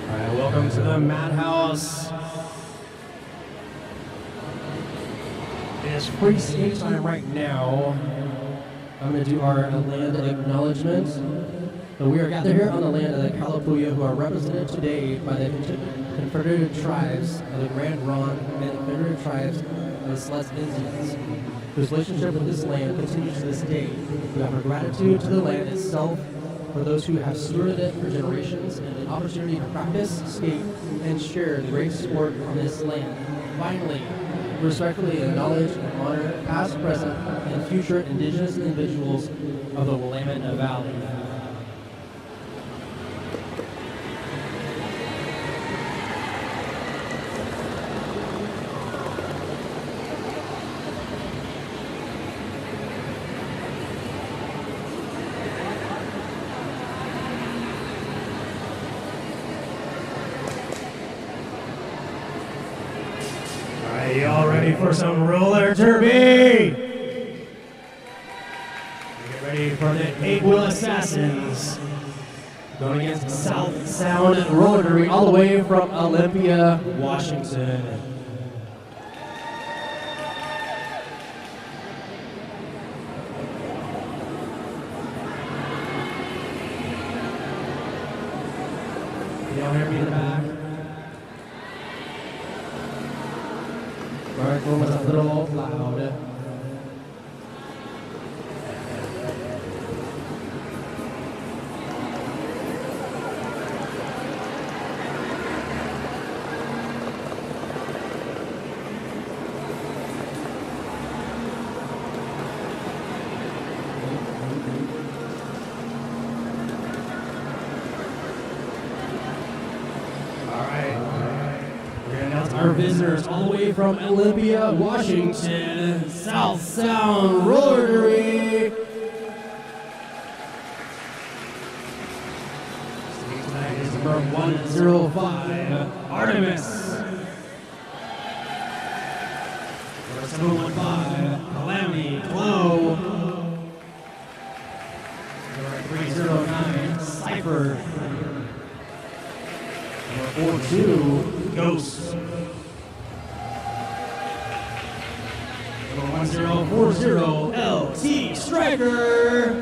All right, welcome to the Madhouse. It is free skate time right now. I'm going to do our land acknowledgement. So we are gathered here on the land of the Kalapuya, who are represented today by the Confederated Tribes of the Grand Ronde and the Confederated Tribes of the Celeste Indians, whose relationship with this land continues to this day. We offer gratitude to the land itself for those who have stewarded it for generations and an opportunity to practice, skate, and share the great sport on this land. Finally, we respectfully acknowledge and honor past, present, and future Indigenous individuals of the Willamette Valley. Y'all ready for some roller derby? Get ready for the 8-wheel assassins going against South Sound roller derby all the way from Olympia, Washington. Y'all hear me in the back? Alright, one was a little loud. Our visitors all the way from Olympia, Washington, South Sound roller derby. Tonight is number 105, Artemis. Number 715, Calamity Glow. Number 309, Cypher. Number 42, Ghost. Number 1040, LT Striker.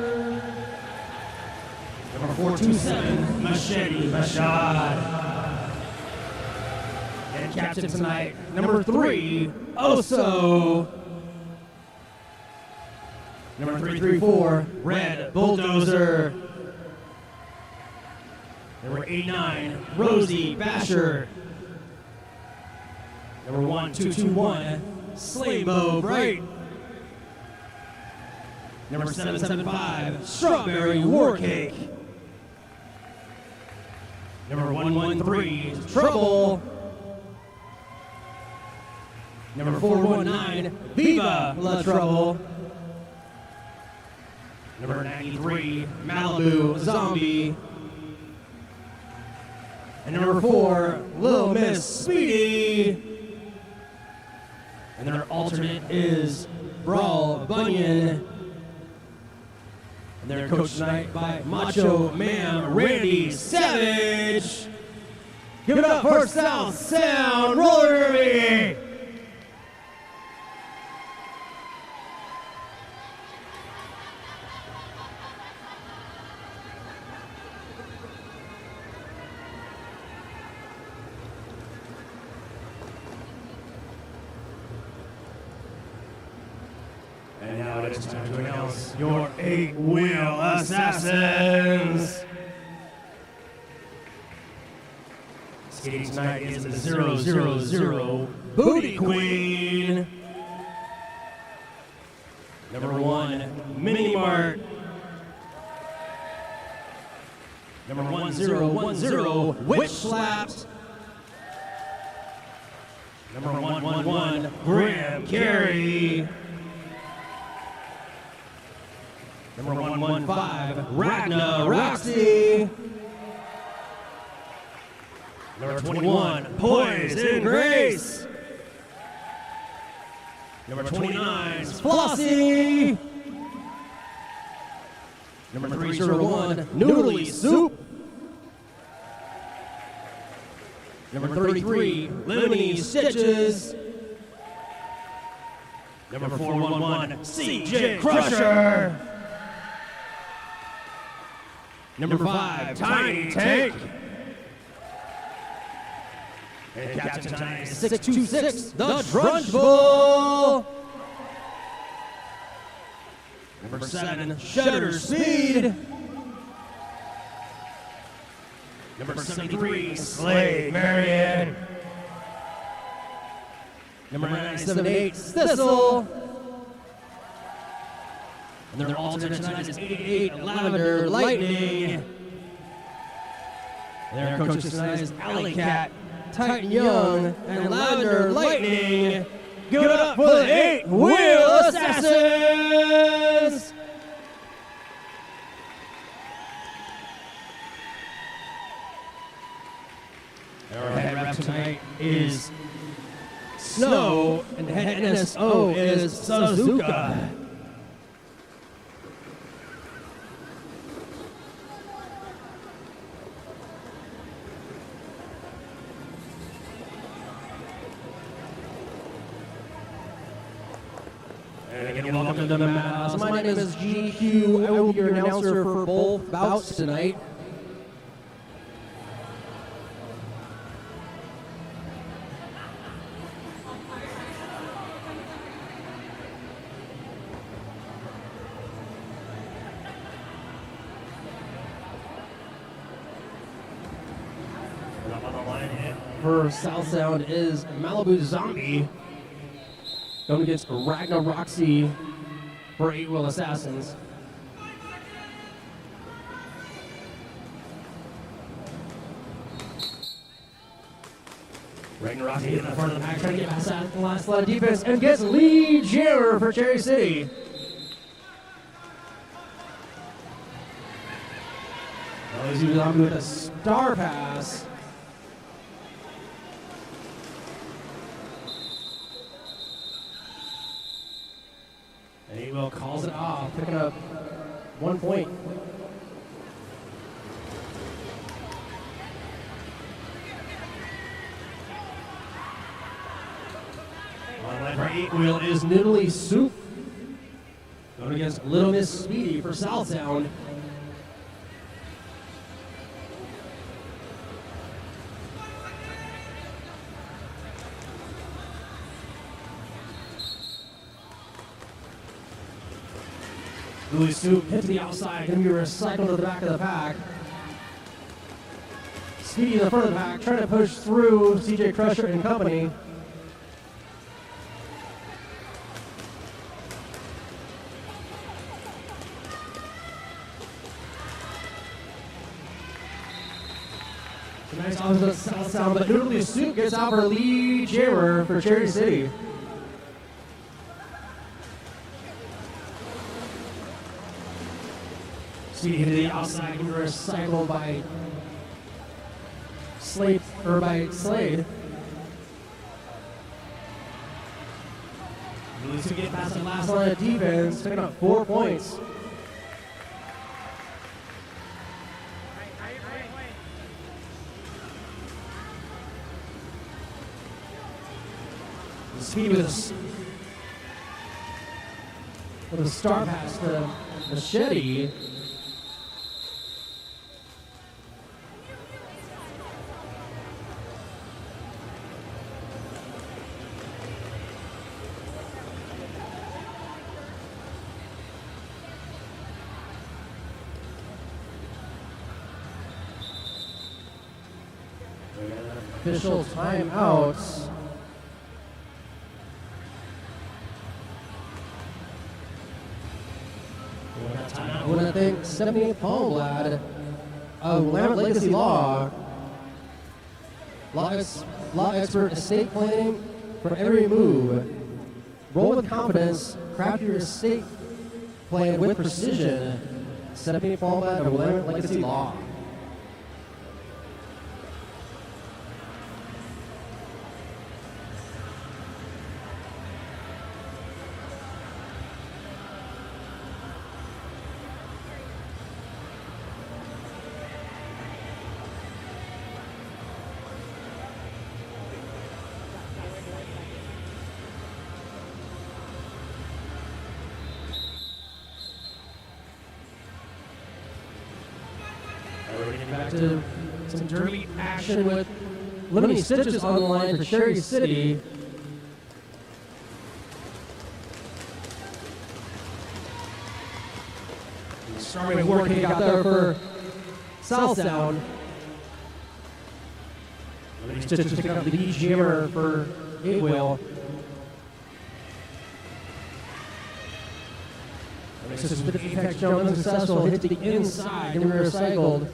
Number 427, Machete Bashad. And captain tonight, number 3, Oso. Number 334, Red Bulldozer. Number 89, Rosie Basher. Number 1221, Slaybo Bright. Number 775, Strawberry Warcake. Number 113, Trouble. Number 419, Viva La Trouble. Number 93, Malibu Zombie. And number 4, Little Miss Speedy. And their alternate is Brawl Bunyan. And they're coached tonight by Macho Man Randy Savage. Give it up for South Sound roller derby. And now it is time to announce your 8-wheel assassins. Skating tonight is the 000 Booty Queen. Number 1, Mini Mart. Number 1010, Witch Slapped. Number 111, Graham Carey. Number 115, Ragna Roxy. Number 21, Poise and Grace. Number 29, Flossie. Number 301, Noodly Soup. Number 33, Lemony Stitches. Number 411, CJ Crusher. Number 5, Tiny Tank. And Captain tonight is 626, the Trunchbull. Number 7, Shutter Speed. Number 73, Slade Marion. Number 978, Thistle. And their alternate tonight is 88, Lavender Lightning. And their coaches tonight is Alley Cat, Titan Young, and Lavender Lightning. Give it up for the 8-Wheel Assassins! Our head rep tonight is Snow, and the head NSO is Suzuka. And again, welcome to the Madhouse. My name is GQ. I will be your announcer for both bouts tonight. For South Sound is Malibu Zombie going against Ragnar Roxy for 8-Wheel Assassins. Ragnar Roxy in the front of the pack trying to get past that last line of defense and gets Lee Jammer for Cherry City. Malibu Zombie with a star pass. And he will calls it off, picking up 1 point. On line for 8-Wheel is Noodly Soup. Going against Little Miss Speedy for South Sound. Noodly Soup hit to the outside, going to be recycled to the back of the pack. Speedy in the front of the pack, trying to push through CJ Crusher and company. Nice off the South Sound, but Noodly Soup gets out for Lee Jammer for Cherry City. Speedy hit to the outside, and recycled by Slade. Noodly Soup get past the last line of defense, picking up 4 points. Speedy with a star pass to Machete. Official timeouts. I think 78 Palmblad of Willamette Legacy Law expert estate planning for every move. Roll with confidence, craft your estate plan with precision. 78 Palmblad of Willamette Legacy Law. back to some derby action with Lemony Stitches on the line for Cherry City. Starting work he got there for South Sound. Lemony Stitches picking up the lead jammer for 8-wheel. This is the apex jump unsuccessful, hits the inside and recycled.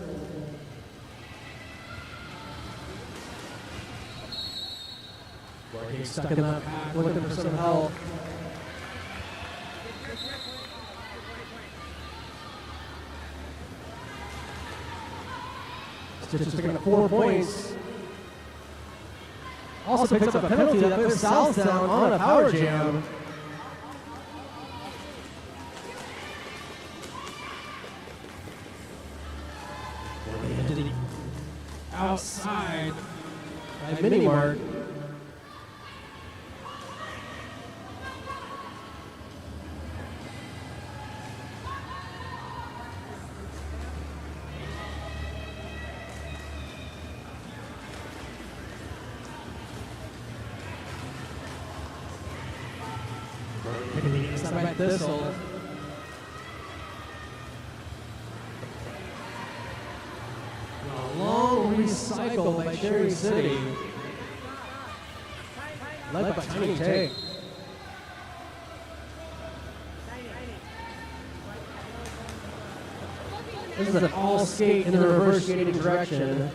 He's stuck in that pack, looking for some help. Stitches picking up 4 points. Also picks up a penalty that puts South Sound on a power jam. Outside by Mini Mart. By Thistle. A long recycle by Cherry City. Led by Tiny Tay. This is an all skate in the reverse skating direction.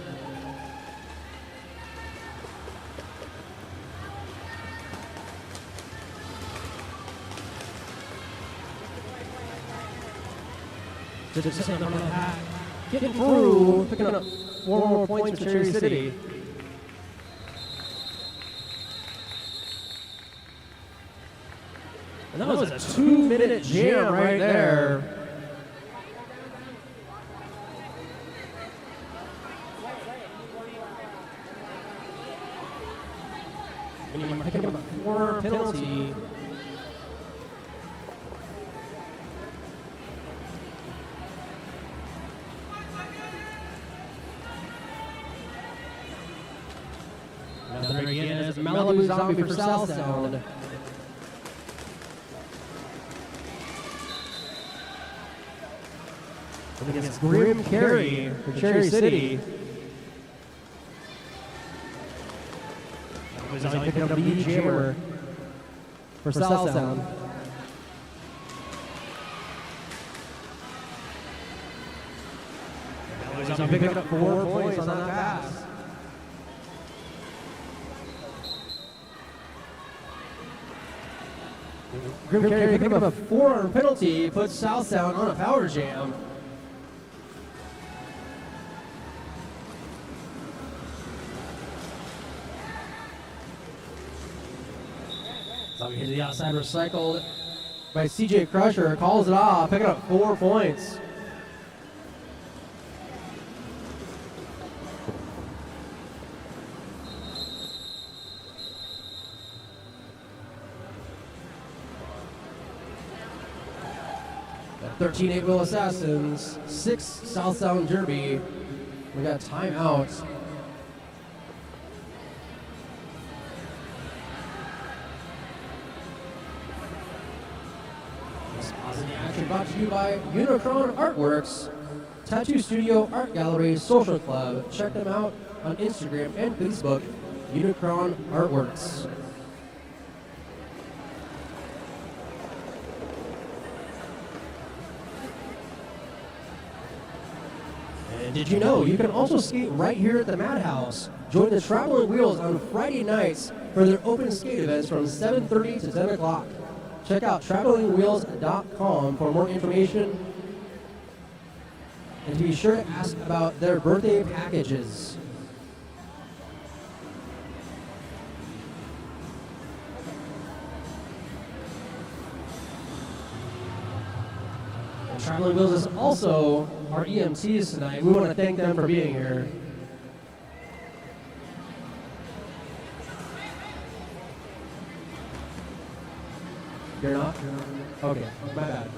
Just on the hat, getting through, picking up 4 more points for Cherry City. And that was a 2-minute jam right there. And you're picking up a 4 penalty. There again is Malibu Zombie for South Sound. Against Grim Carry for Cherry City. Zombie picking up the lead jammer for South Sound. Zombie picking up 4 points on that pass. Grim Carry picking up a 4 penalty, puts South Sound on a power jam. Zombie hit the outside, recycled by CJ Crusher, calls it off, picking up 4 points. The 13 8-wheel Assassins, 6 South Sound Derby. We got timeout. This positive action brought to you by Unicron Artworks, Tattoo Studio, Art Gallery, Social Club. Check them out on Instagram and Facebook, Unicron Artworks. And did you know you can also skate right here at the Madhouse? Join the Traveling Wheels on Friday nights for their open skate events from 7:30 to 10 o'clock. Check out travelingwheels.com for more information and to be sure to ask about their birthday packages. And Traveling Wheels is also our EMTs tonight. We want to thank them for being here. You're not? Okay, my bad.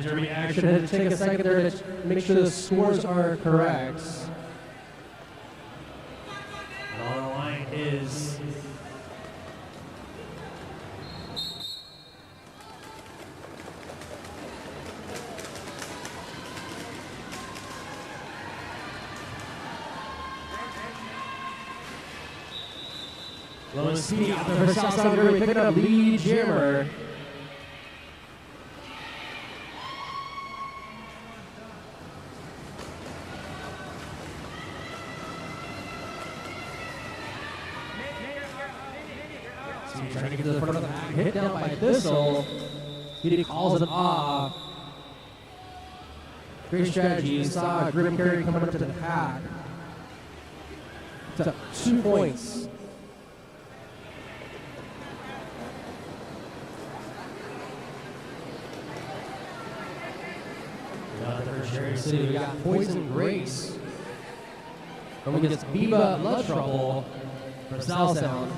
Derby action. I had to take a second there to make sure the scores are correct. And on the line is low and speedy out there for Southside Derby, picking up lead jammer. Trying to get to the front of the pack, hit down by Thistle. He calls it off. Great strategy. Saw a grip carry coming up to the pack. It's up 2 points. Cherry City, we got Poison Grace. And we get Viva Love Trouble for South Sound.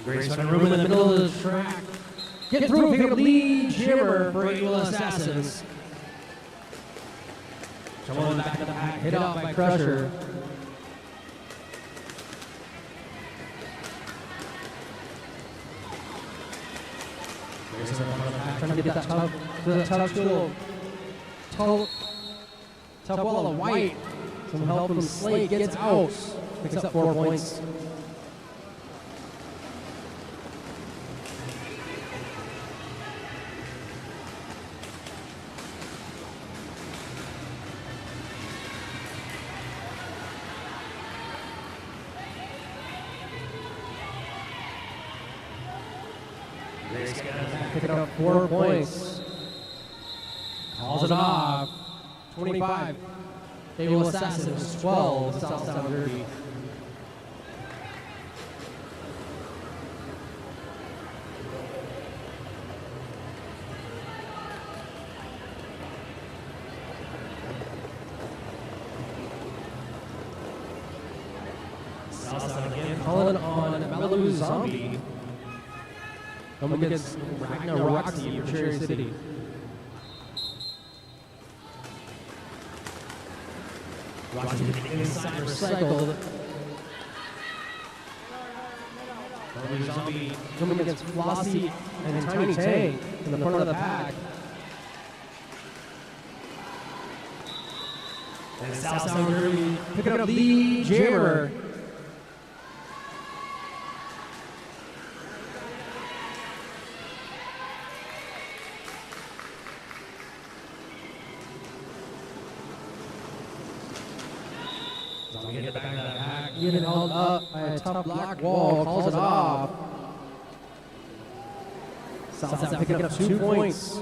Grace finding room in the middle of the track. Get through, pick up lead jammer for Eagle Assassins. Trouble in the back of the pack, hit off by Crusher. Trying to get that tough wall of white. Some help from Slate gets out. Picks up 4 points. Picking up 4 points. Calls it off. 25. Eagle Assassins 12. South Sound Derby. South Sound again calling on Malibu Zombie. Coming against Ragnar Roxy for Cherry City. Roxy inside recycled. Zombie coming against Flossie and Tiny Tank in the front of the pack. And South Sound Derby picking up lead jammer. Getting held up by a tough black wall, calls it off. South Sound picking up 2 points.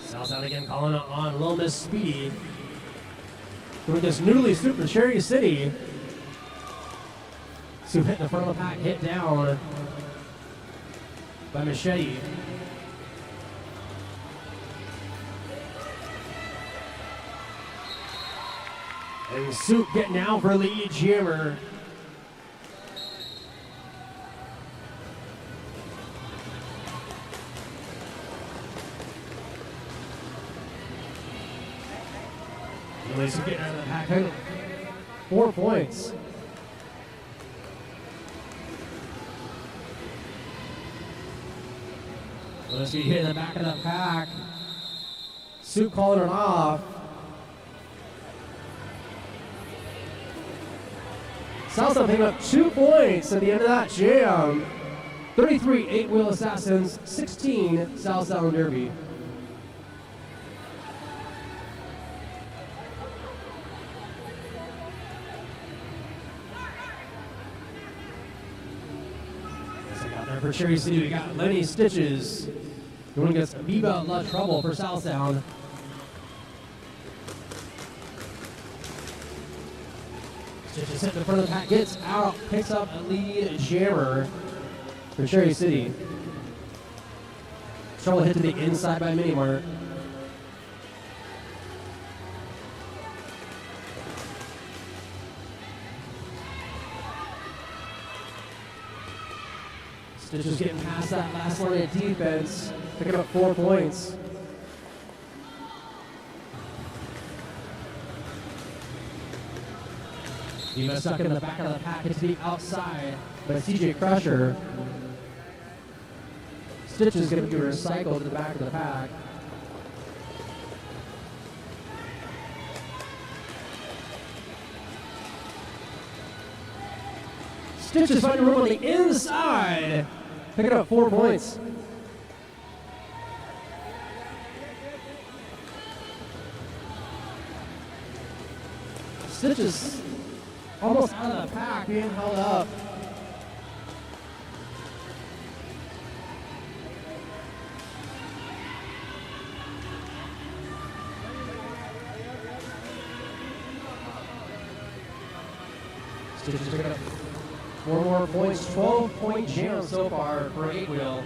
South Sound again calling on Lil Miss Speedy. Doing this newly super Cherry City. Soup hit in the front of the pack, hit down by Machete. And Soup getting out for lead jammer. Soup getting out of the pack. 4 points. Let's see, hitting the back of the pack. Soup calling it off. South Sound picking up 2 points at the end of that jam. 33 8-wheel Assassins, 16 South Sound Derby. For Cherry City, we got Lenny Stitches going against Viva La Trouble for South Sound. Stitches hit the front of the pack, gets out, picks up a lead jammer for Cherry City. Trouble hit to the inside by Mini Mart. Stitches getting past that last line of defense, picking up 4 points. Eva stuck in the back of the pack, hits the outside by CJ Crusher. Stitch is going to be recycled to the back of the pack. Stitch is finding room on the inside, picking up 4 points. Stitch is almost out of the pack, being held up. Stitch is picking up 4 more points, 12-point jam so far for 8-wheel.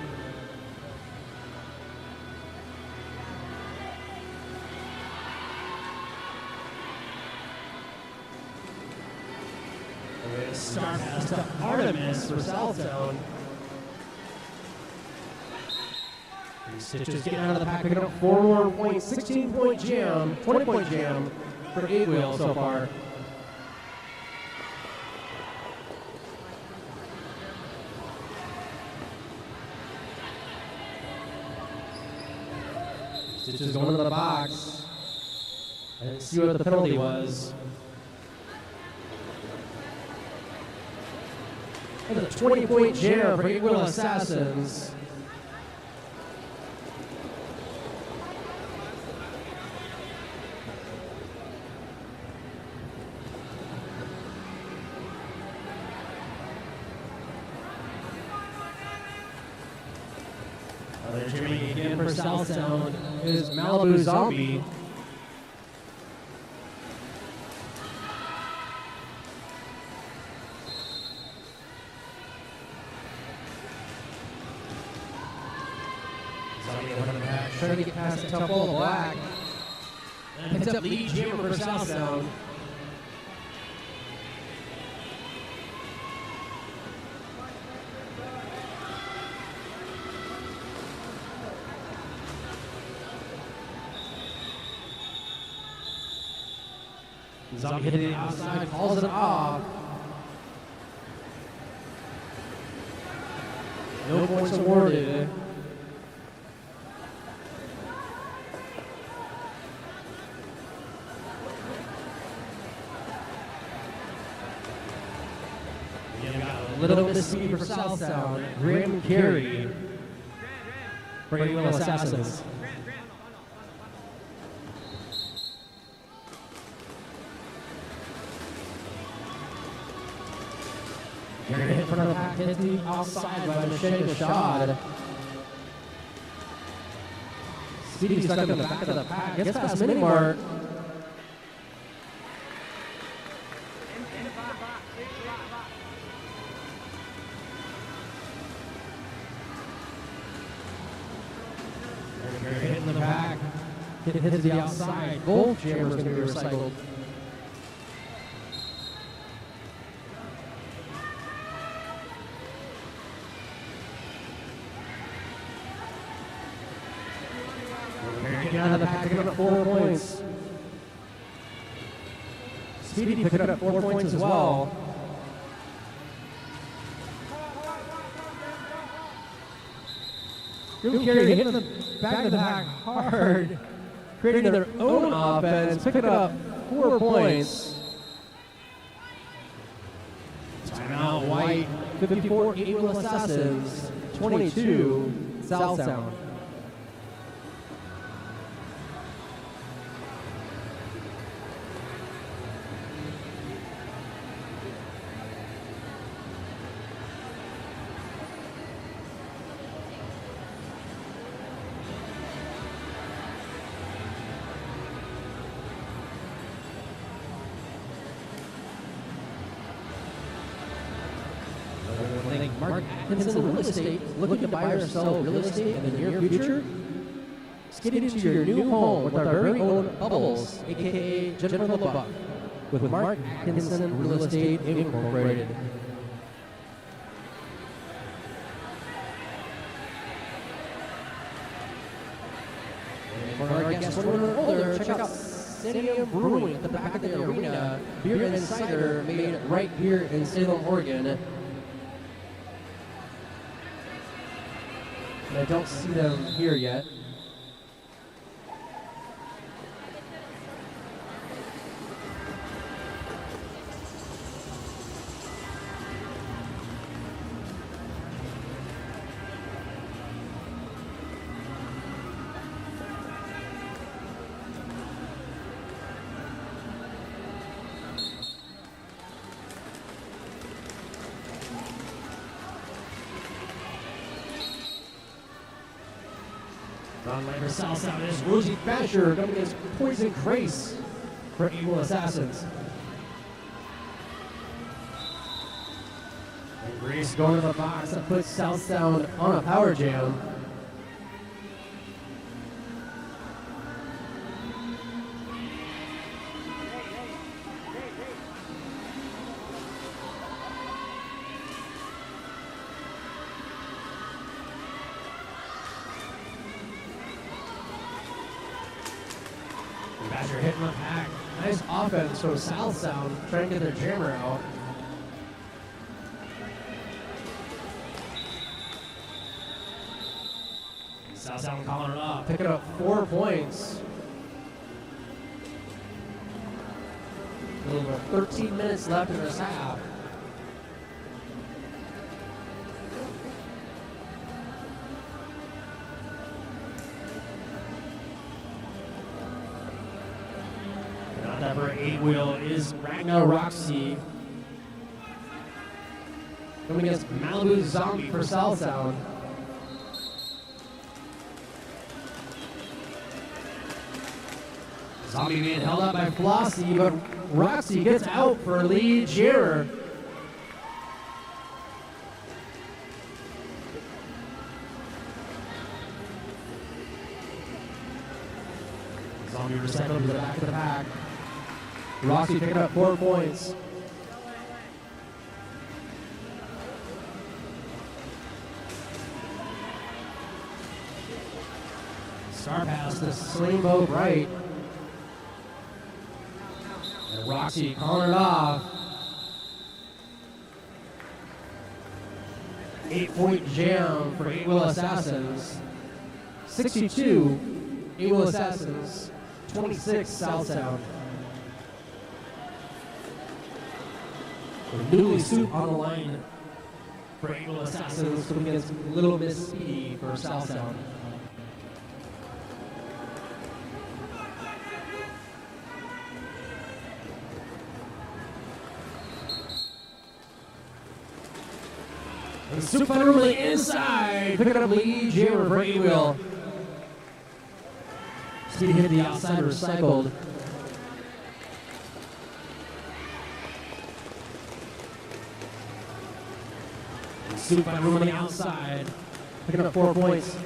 Start pass to Artemis for South Zone. Stitches getting out of the pack, picking up 4 more points, 16-point jam, 20-point jam for 8-wheel so far. Stitches going into the box. And see what the penalty was. And a 20-point jam for 8-wheel Assassins. Another jamming again for South Sound is Malibu Zombie. Trying to get past the tough wall of black. And picks up lead jammer for South Sound. Zombie hitting it outside, calls it off. No points awarded. A little bit of speed for South Sound. Grim carry for 8-wheel Assassins. You're going to hit front of the pack, hit the outside by Machete Rashad. Speedy stuck in the back of the pack, gets past Mini Mart. Hitting the back, hit to the outside. Both jammers going to be recycled. Getting out of the pack, picking up 4 points. Speedy picking up 4 points as well. Grim carry hitting the back of the pack hard, creating their own offense, picking up 4 points. Timeout White, 54 8-wheel Assassins, 22 South Sound. Mark Atkinson Real Estate, looking to buy or sell real estate in the near future? Skid into your new home with our very own Bubbles, aka Jennifer LeBuck, with Mark Atkinson Real Estate Incorporated. And for our guests 21 and older, check out Stadium Brewing at the back of the arena, beer and cider made right here in Salem, Oregon. And I don't see them here yet. On South Sound is Rosie Basher coming against Poison Grace for Evil Assassins. And Grace going to the box that puts South Sound on a power jam. Badger hitting the pack. Nice offense from South Sound, trying to get their jammer out. South Sound calling it off, picking up 4 points. A little over 13 minutes left in this half. Number 8 wheel is Ragnar Roxy. Coming against Malibu Zombie for South Sound. Zombie being held up by Flossie, but Roxy gets out for lead Jarrer. Zombie recycled to the back of the pack. Roxy picking up 4 points. Star pass to Slingbow Bright. And Roxy calling it off. 8-point jam for 8-Wheel Assassins. 62, 8-Wheel Assassins. 26, South Sound. Newly Soup on the line for 8-Wheel Assassins coming against Little Miss Speedy for South Sound. And Soup Fighter on the inside, picking up lead jammer for 8-Wheel. Speedy hit the outside, recycled. Soup by room on the outside, picking up 4 points.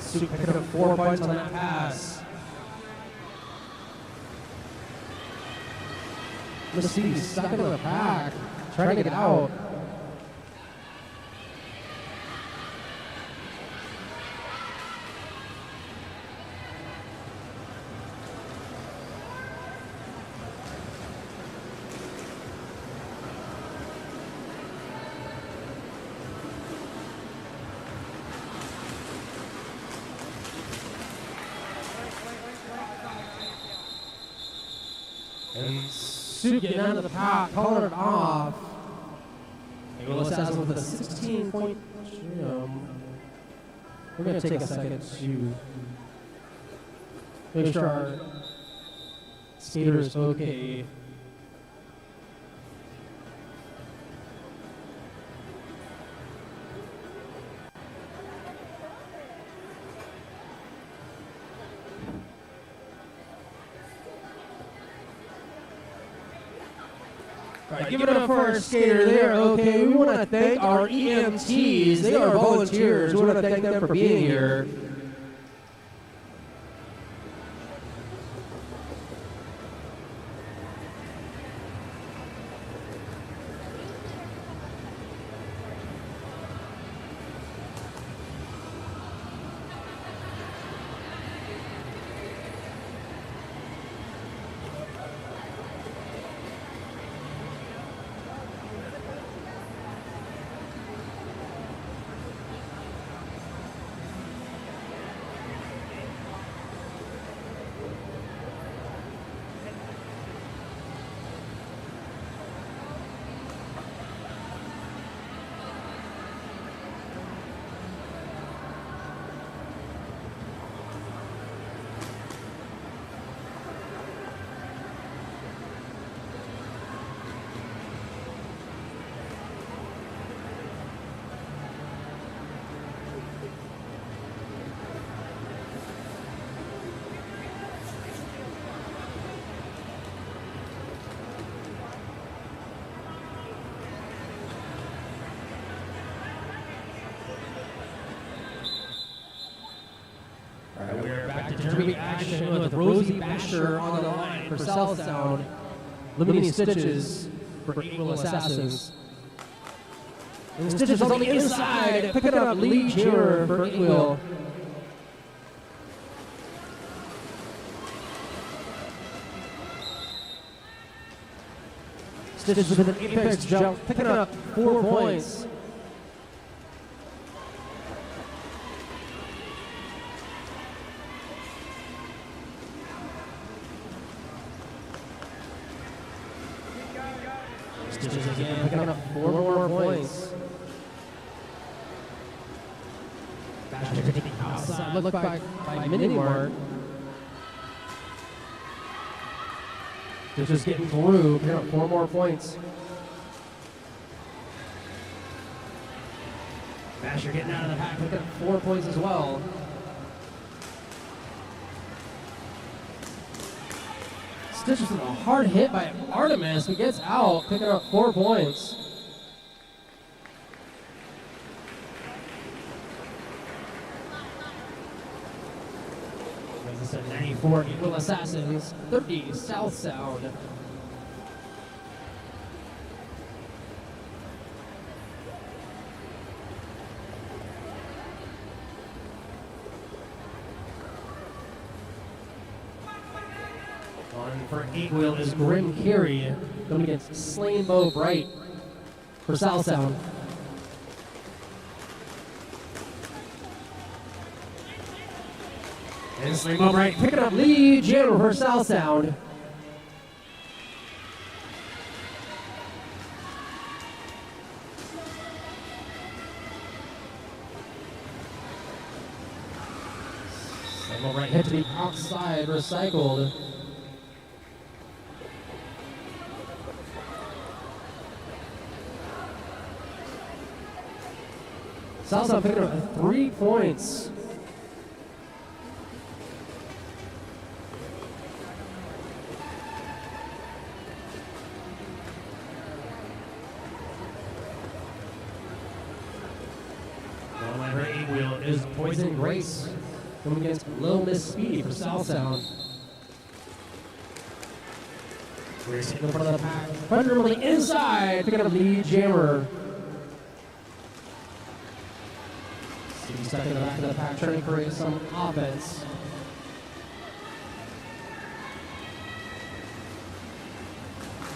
Soup picking up 4 points on that pass. Let's see, he's stuck in the pack, trying to get out. And Soup getting out of the pack, calling it off. And Will Assassin with a 16-point jam. We're going to take a second to make sure our skater is okay. Right, give it up for our skater there. Okay, we want to thank our EMTs. They are volunteers. We want to thank them for being here. We're back to derby action with Rosie Basher on the line for South Sound. Limiting Stitches for Eagle Assassins. And Stitches on the inside, picking up Lee Jr. for Eagle. Stitches with an apex jump, picking up 4 points. Stitches again, picking up 4 more points. Basher taking outside, look back by mini mark. Stitches getting through, picking up 4 more points. Basher getting out of the pack, picking up 4 points as well. Stitches with a hard hit by Artemis. He gets out, picking up 4 points. This is 94 Eagle Assassins, 30 South Sound. On for 8 wheel is Grim Carey going against Slainbow Bright for South Sound. And Slainbow Bright picking up Lee Jr. for South Sound. Slainbow Bright hit to the outside, recycled. South Sound picking up 3 points. On her 8 wheel is Poison Grace coming against Lil Miss Speedy for South Sound. Grace hitting in front of the pack. Thunder on the inside, picking up Lee Jammer. He's stuck in the back of the pack, trying to create some offense.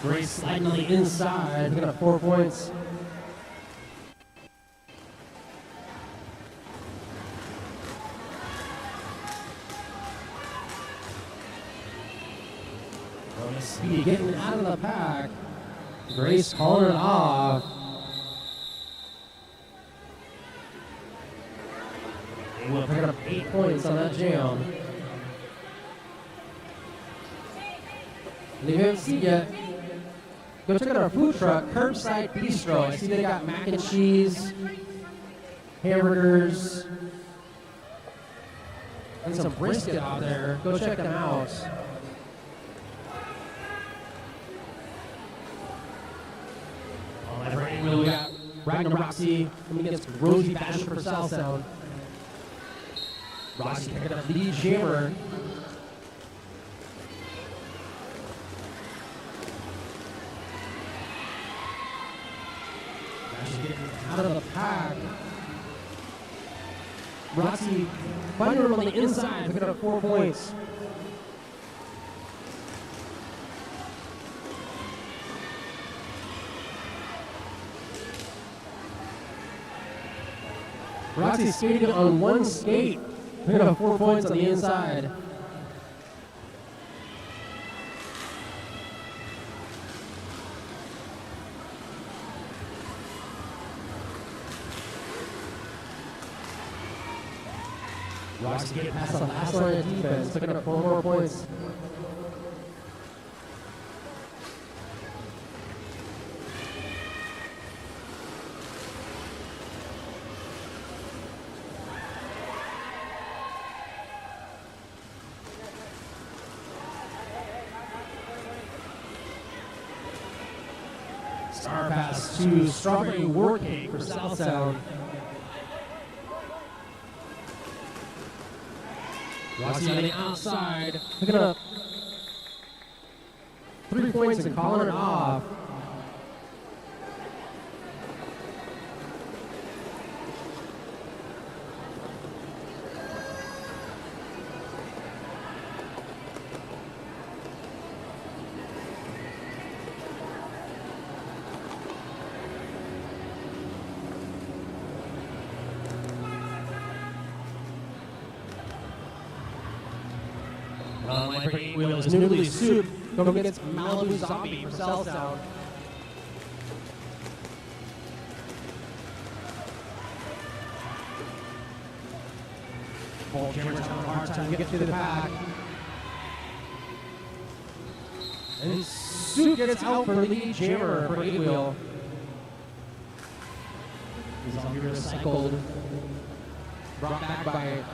Grace sliding on the inside, picking up 4 points. Speedy getting out of the pack. Grace calling it off. They will pick up 8 points on that jam. And if you haven't seen yet, go check out our food truck, Curbside Bistro. I see they got mac and cheese, hamburgers, and some brisket out there. Go check them out. On my right wheel, we got Ragnar Roxy coming against Rosie Fashion for South Sound. Roxy picking up lead jammer. She's getting out of the pack. Roxy finding her on the inside, picking up 4 points. Roxy skating on one skate, picking up 4 points on the inside. Roxy getting past the last line of defense, picking up 4 more points. Star pass to Strawberry War Cake for South Sound. Roxy on the outside, picking up 3 points and calling it off. My brain wheel is Noodly Soup going against Malibu Zombie for South Sound. Ball Jammer's having a hard time to get through the pack. And Soup gets out for lead jammer for 8-wheel. He's all recycled. Brought back by...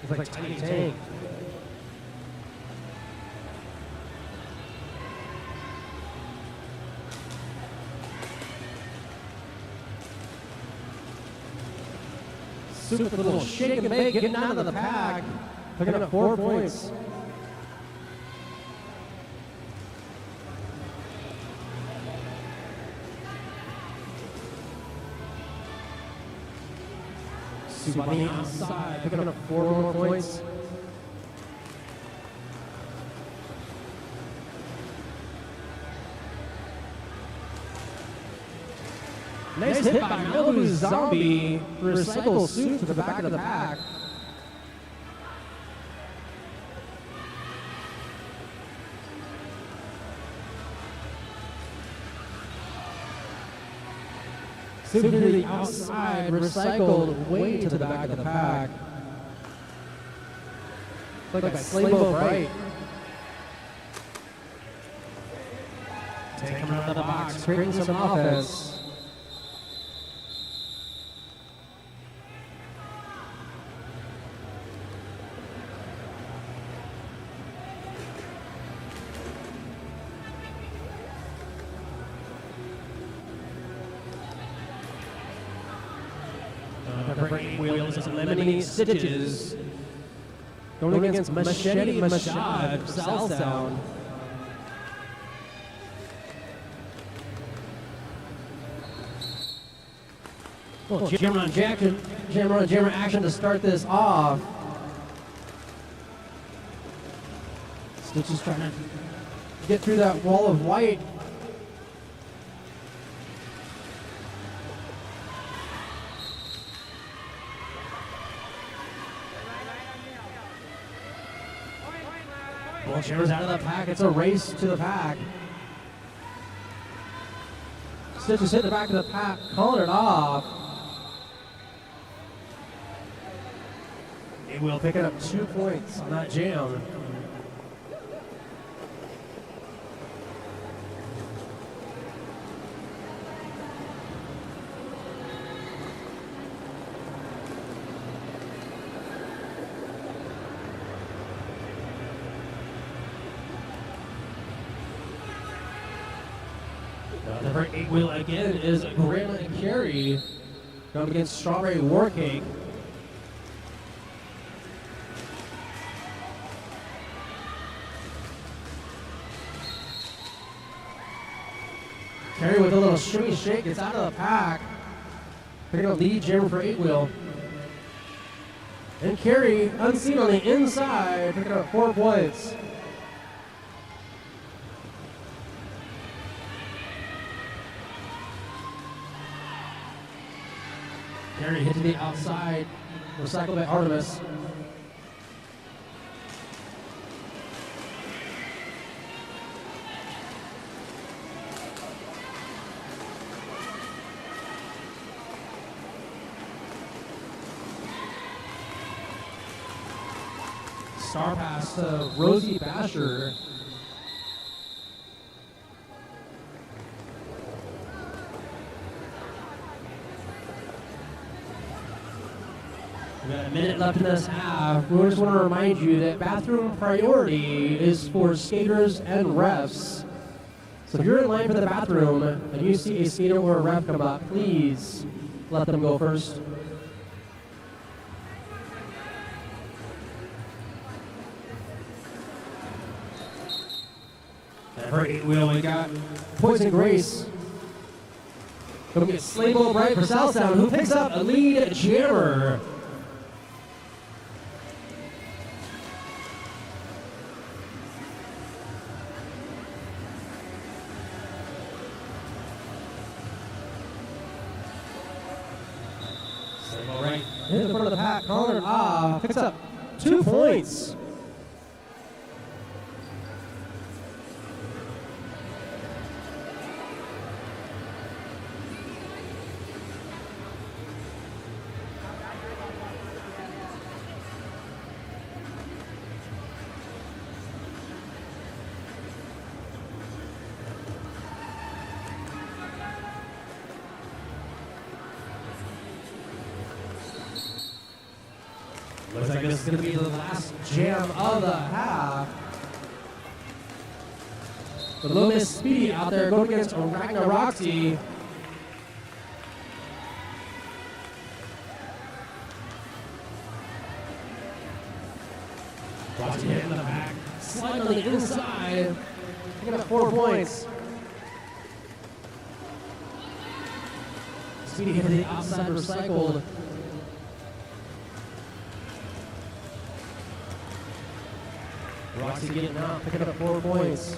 It's like Tiny Tank. Soup with a little shake and bake, getting out of the pack, picking up 4 points. Soup on the outside, picking up 4 more points. Nice hit by Malibu Zombie. Recycle Soup to the back of the pack. Soup to the outside, recycled way to the back of the pack. Like a Slaybo Bright. Take him out of the box, creating some offense. Brain wheels and lemony stitches. Going against Machete Machad, South Sound. Well, jammer on jammer action to start this off. Stitches trying to get through that wall of white. Well, Jammer's out of the pack. It's a race to the pack. Stitches hit the back of the pack, calling it off. It will pick up 2 points on that jam. 8 wheel again is Grandma and Carrie going against Strawberry Warcake. Carrie with a little shimmy shake gets out of the pack. Picking up lead jam for 8 wheel. And Carrie, unseen on the inside, picking up 4 points. Carrie hit to the outside, recycled by Artemis. Star pass to Rosie Basher. We got a minute left in this half. We just want to remind you that bathroom priority is for skaters and refs. So if you're in line for the bathroom and you see a skater or a ref come up, please let them go first. And for 8 wheel, we got Poison Grace. Going to get Slable Bright for South Sound, who picks up a lead jammer. In the front of the pack, Colin picks up 2 points. Looks like this is going to be the last jam of the half. With Little Miss Speedy out there going against Ragnar Roxy. Roxy hitting the back, sliding on the inside, picking up 4 points. Speedy hitting the outside, recycled. Roxy getting out, picking up 4 points.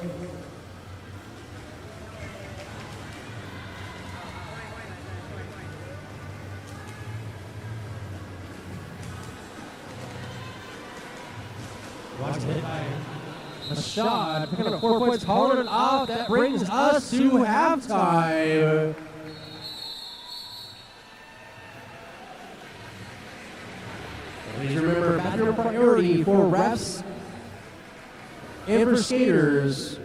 Roxy hit by a shot, picking up 4 points, calling it off. That brings us to halftime. Please remember, bathroom priority for refs and for skaters.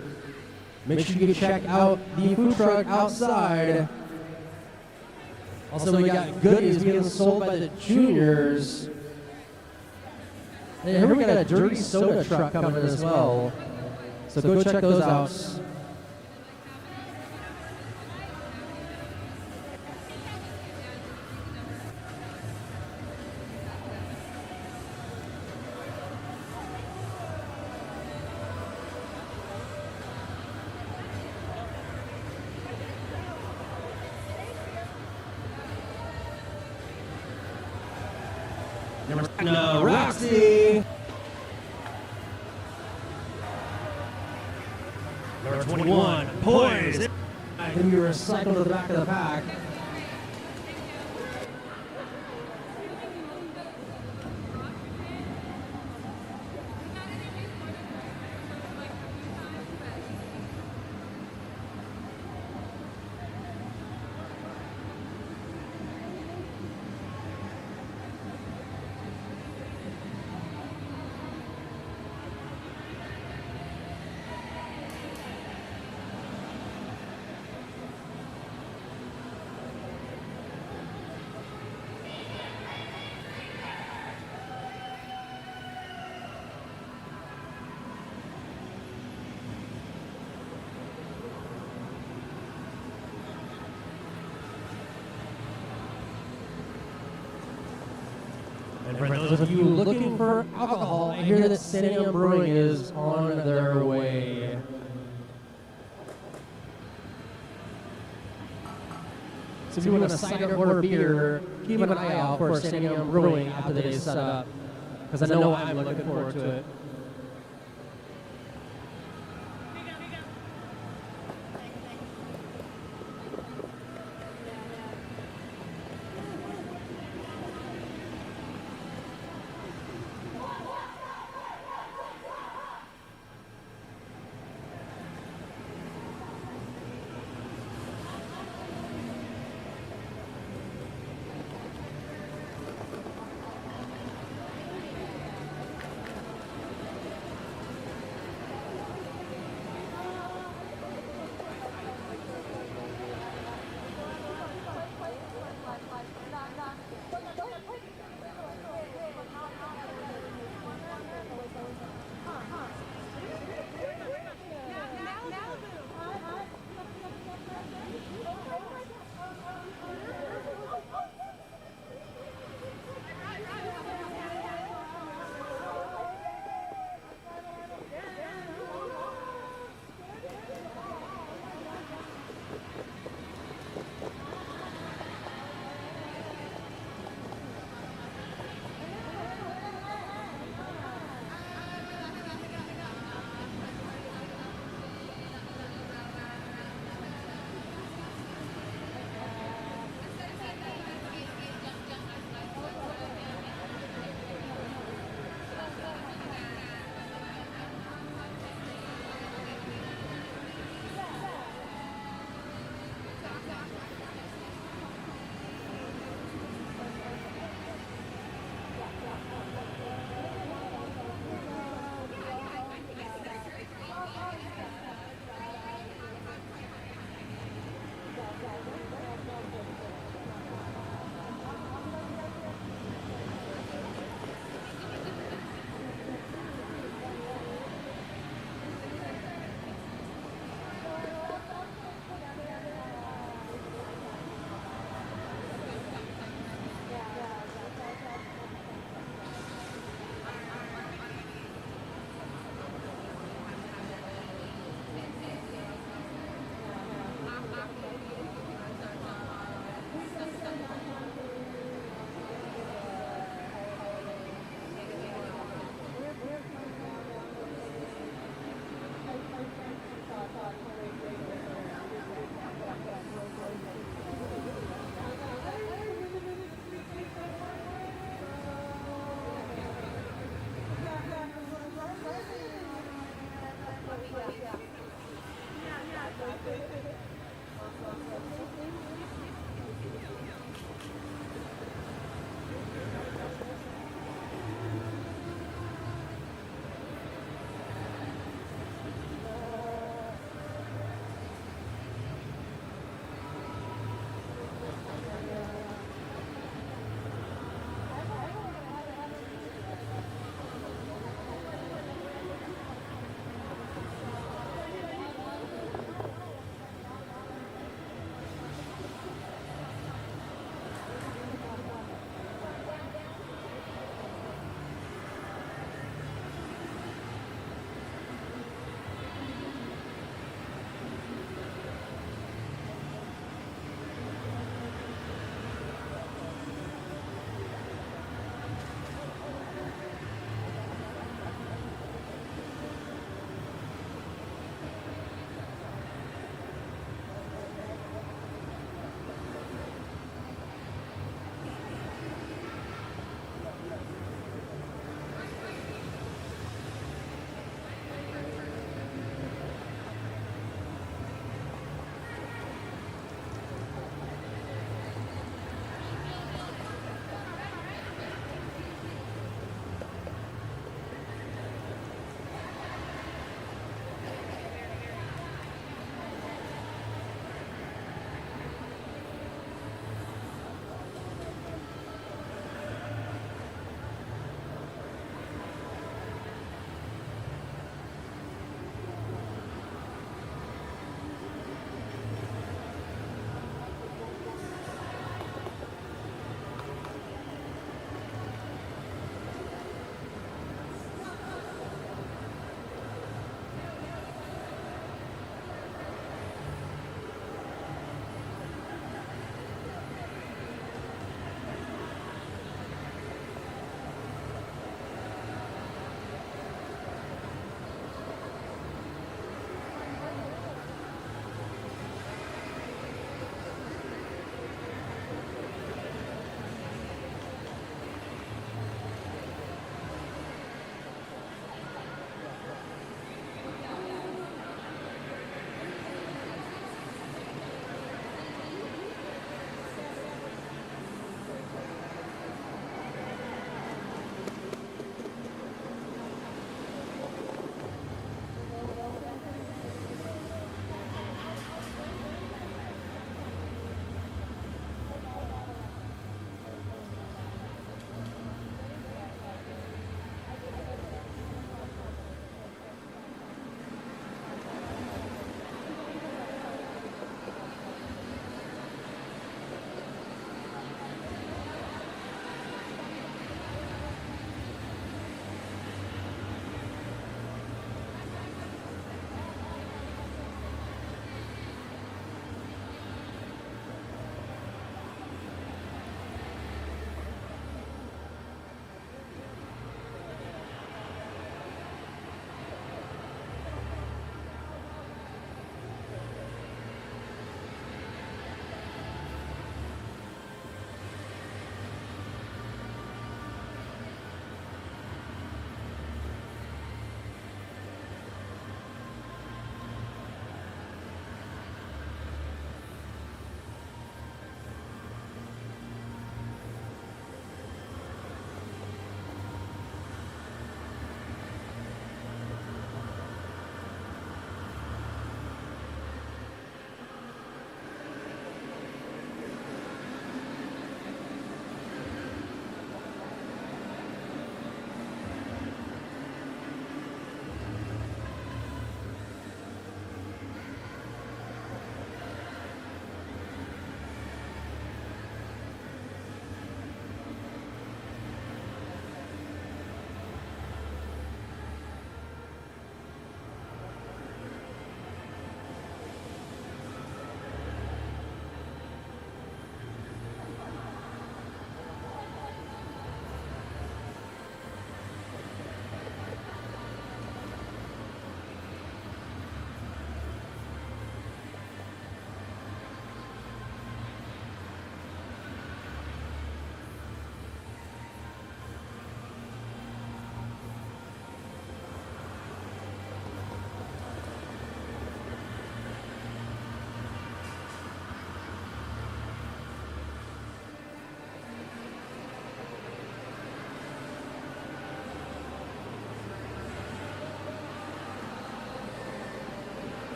Make sure you check out the food truck outside. Also, we got goodies being sold by the juniors. And here we got a dirty soda truck coming in as well. So go check those out. No, Roxy. Number 21, Poise. Can be recycled to the back of the pack. And for those of you looking for alcohol, I hear that Stadium Brewing is on their way. So if you want a cider or beer, keep an eye out for Stadium Brewing after they set up, because I know I'm looking forward to it.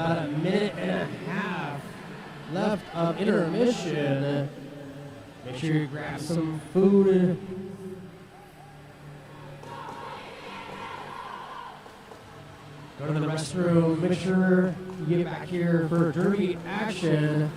about a minute and a half left of intermission. Make sure you grab some food. Go to the restroom. Make sure you get back here for derby action.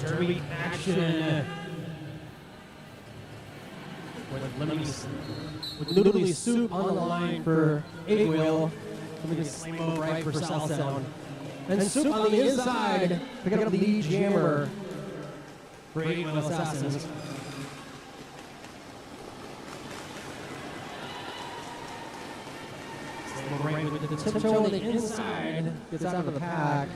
Derby action with noodly soup on the line for 8-wheel. Let me just slam over right for South Sound. And soup on the inside, picking up the lead jammer for 8-wheel Assassins. Right with the tiptoe on the inside, gets out of the pack.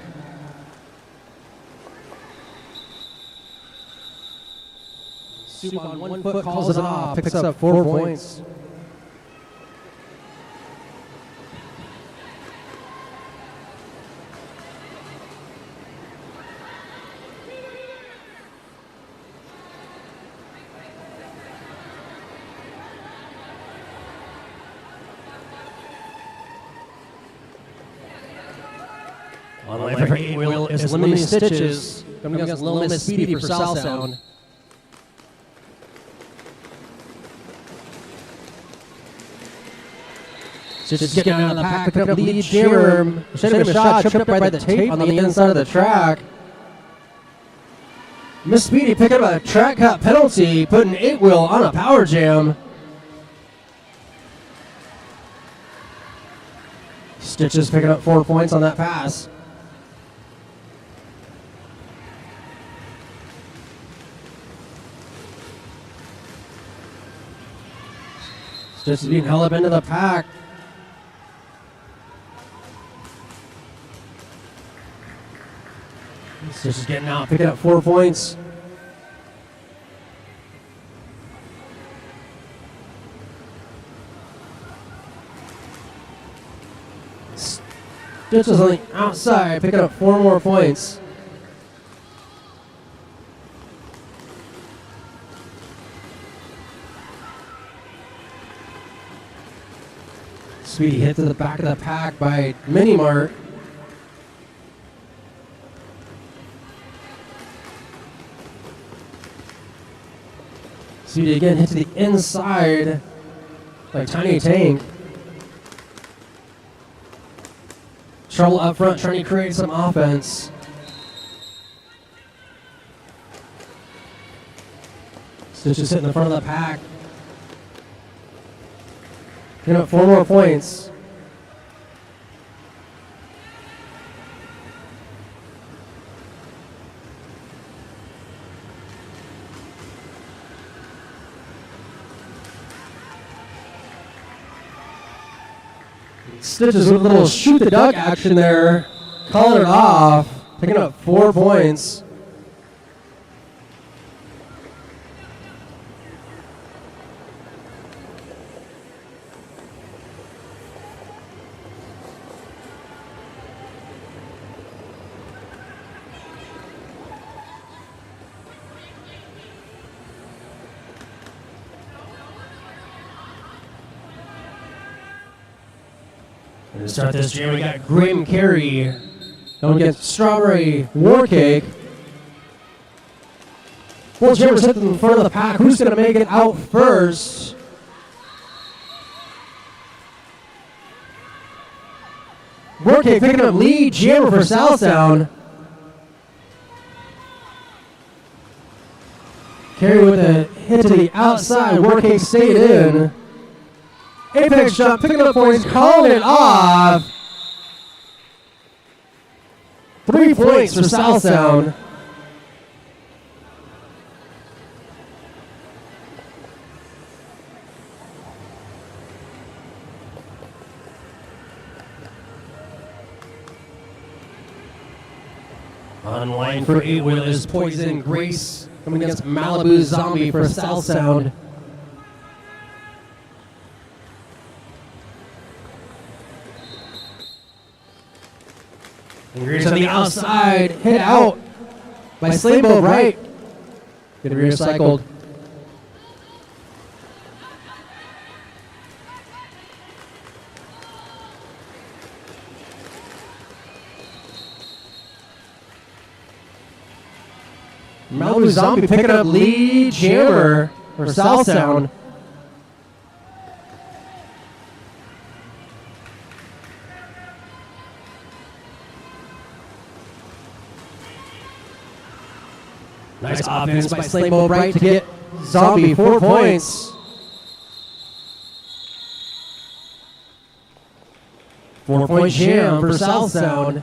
Soup on 1 foot calls it off, picks up 4 points. On the line for 8-wheel is Limiting Stitches. Coming against Little Miss Speedy for South Sound. Just getting out of the pack, picking up lead jammer. Should have been shot, tripped up by the tape on the inside of the track. Miss Speedy picking up a track cut penalty, putting 8-wheel on a power jam. Stitches picking up 4 points on that pass. Stitches being held up into the pack. Stitches getting out, picking up 4 points. Stitches on the outside, picking up 4 more points. Speedy hit to the back of the pack by Mini Mart. Speedy again hit to the inside by Tiny Tank. Trouble up front trying to create some offense. Stitches hitting the front of the pack. Getting up 4 more points. Stitches with a little shoot the duck action there, calling it off, picking up 4 points. To start this jam, we got Green Carry going against Strawberry Warcake. Both jammers hit in front of the pack. Who's going to make it out first? Warcake picking up lead jammer for South Sound. Carry with a hit to the outside. Warcake stayed in. Apex jump, picking up points, calling it off. 3 points for South Sound. Online for 8-wheel is Poison Grace coming against Malibu Zombie for South Sound. And Grace on the outside, hit out by Slaybo right. Getting recycled. Malibu Zombie picking up lead jammer for South Sound. Nice offense by Slaybo Bright to get Zombie 4 points. 4-point jam for South Sound.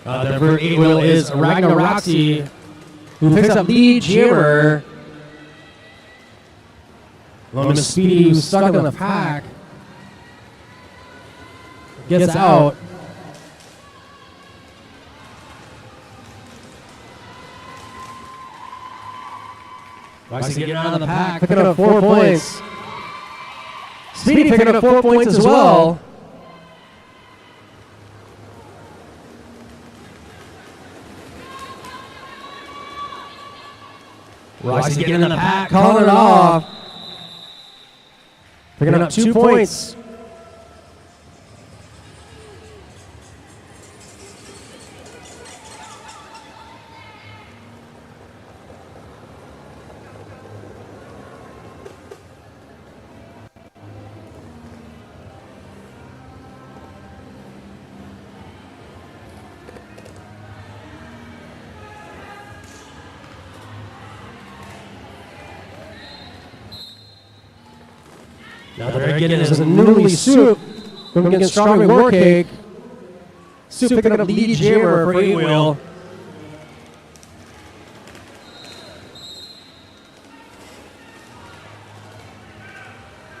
The for 8-wheel is Ragnaroxy, who picks up lead jammer. Lone Speedy, who's stuck in the pack, gets out. Roxy getting out of the pack, picking up 4 points. Speedy picking up 4 points as well. Roxy getting in the pack, calling it off. Picking up 2 points. Now they're again is a newly Soup going against Strawberry Warcake. Soup picking up lead jammer for 8-wheel.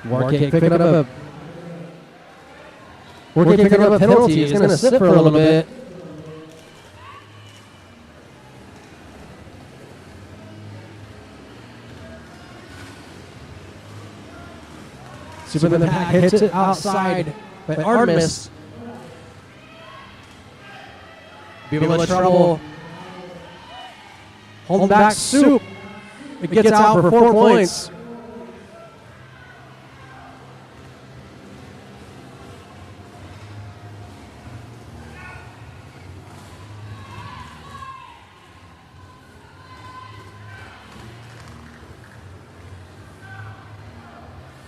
Warcake picking up a penalty. He's going to sit for a little bit. Soup in the pack hits it outside by Artemis. People in trouble. Holding back Soup. It gets out for 4 points.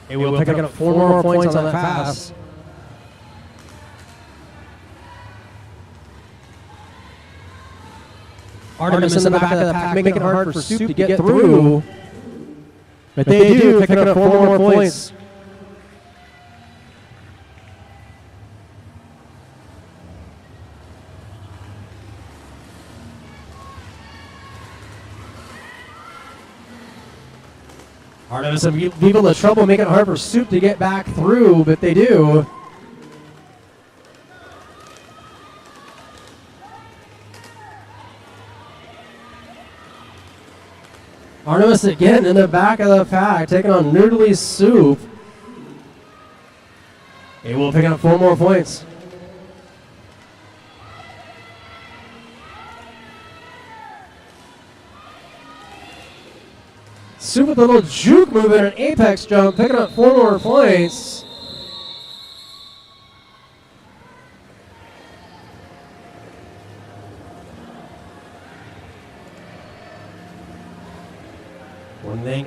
They will pick up 4 more points on that pass. Artemis in the back of the pack, making it hard for Soup to get through. But they do, picking up 4 more points. Artemis and people in trouble, making it hard for Soup to get back through, but they do. Artemis again in the back of the pack, taking on Noodly Soup. He will pick up 4 more points. Soup with a little juke move and an apex jump, picking up 4 more points.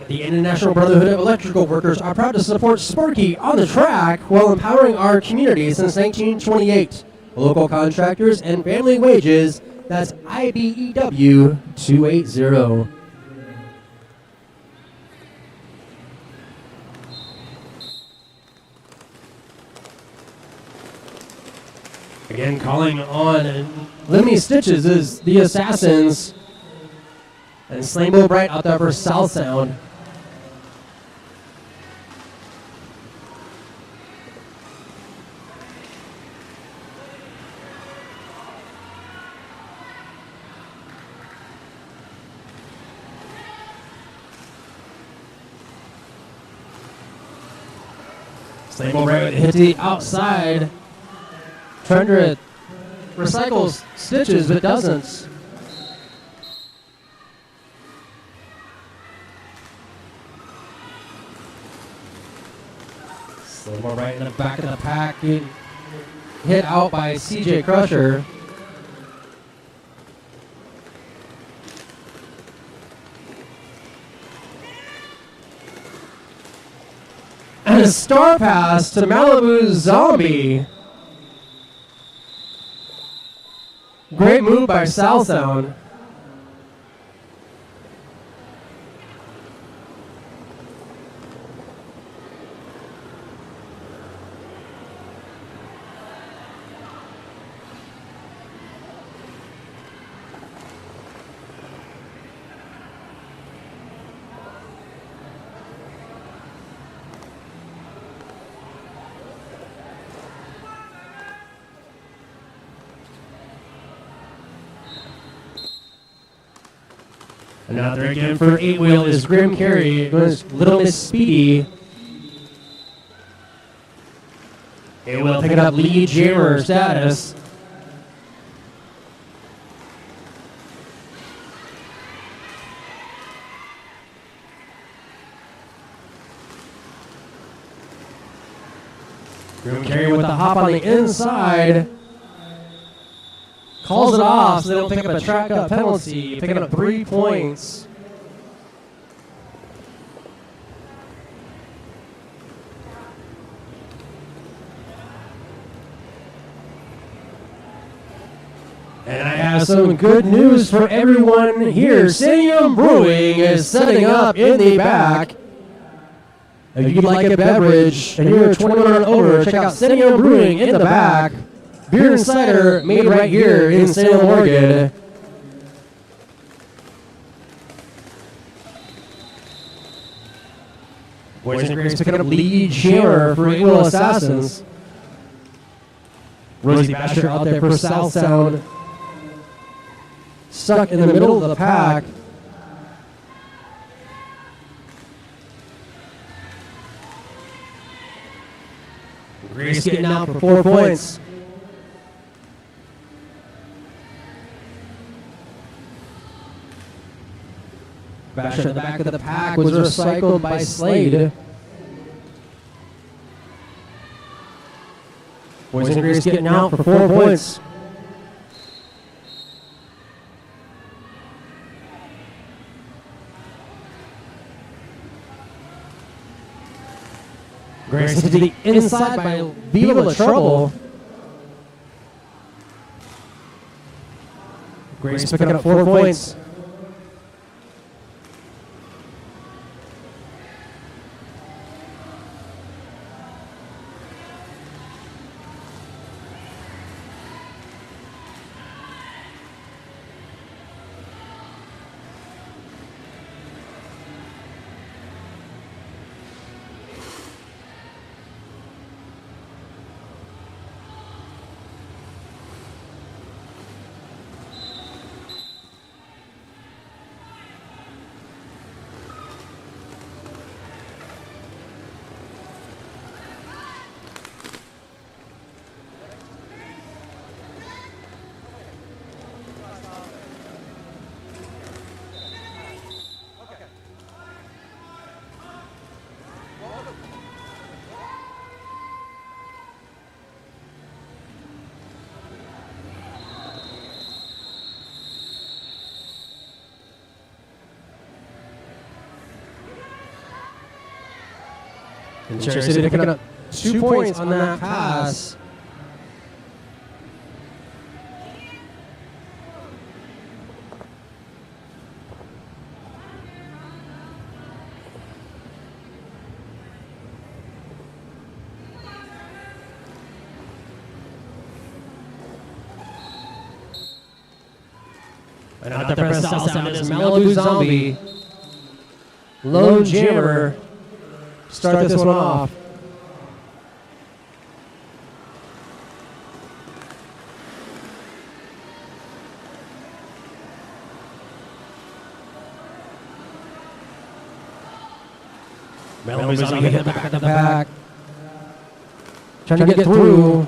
The International Brotherhood of Electrical Workers are proud to support Sparky on the track while empowering our community since 1928. Local contractors and family wages, that's IBEW 280. Again, calling on Lemmy Stitches is the Assassins. And Slambo Bright out there for South Sound. Slambo Bright hit to the outside. Trying to recycle Stitches, but doesn't. Slambo right in the back of the pack, getting hit out by CJ Crusher. And a star pass to Malibu Zombie. Great move by South Sound. Another again for 8-wheel is Grim Carey. Goes Little Miss Speedy. 8-wheel picking up lead jammer status. Grim Carey with the hop on the inside. Calls it off so they don't pick up a track up penalty, picking up 3 points. And I have some good news for everyone here. Stadium Brewing is setting up in the back. If you'd like a beverage and you're 21 and over, check out Stadium Brewing in the back. Beer and cider made right here in Salem, Oregon. Boys and Grace picking up lead jammer for 8-wheel Assassins. Rosie Basher out there for South Sound. Stuck in the middle of the pack. Grace getting out for 4 points. Basher in the back of the pack was recycled by Slade. Boys and Grace getting out for 4 points. Grace to the inside by Viva La Trouble. Grace picking up 4 points. And Cherry City picking up 2 points on that pass. And out there for South Sound is Malibu Zombie. Lone Jammer. Start this one off. Malibu Zombie hit back at the back. Trying to get through.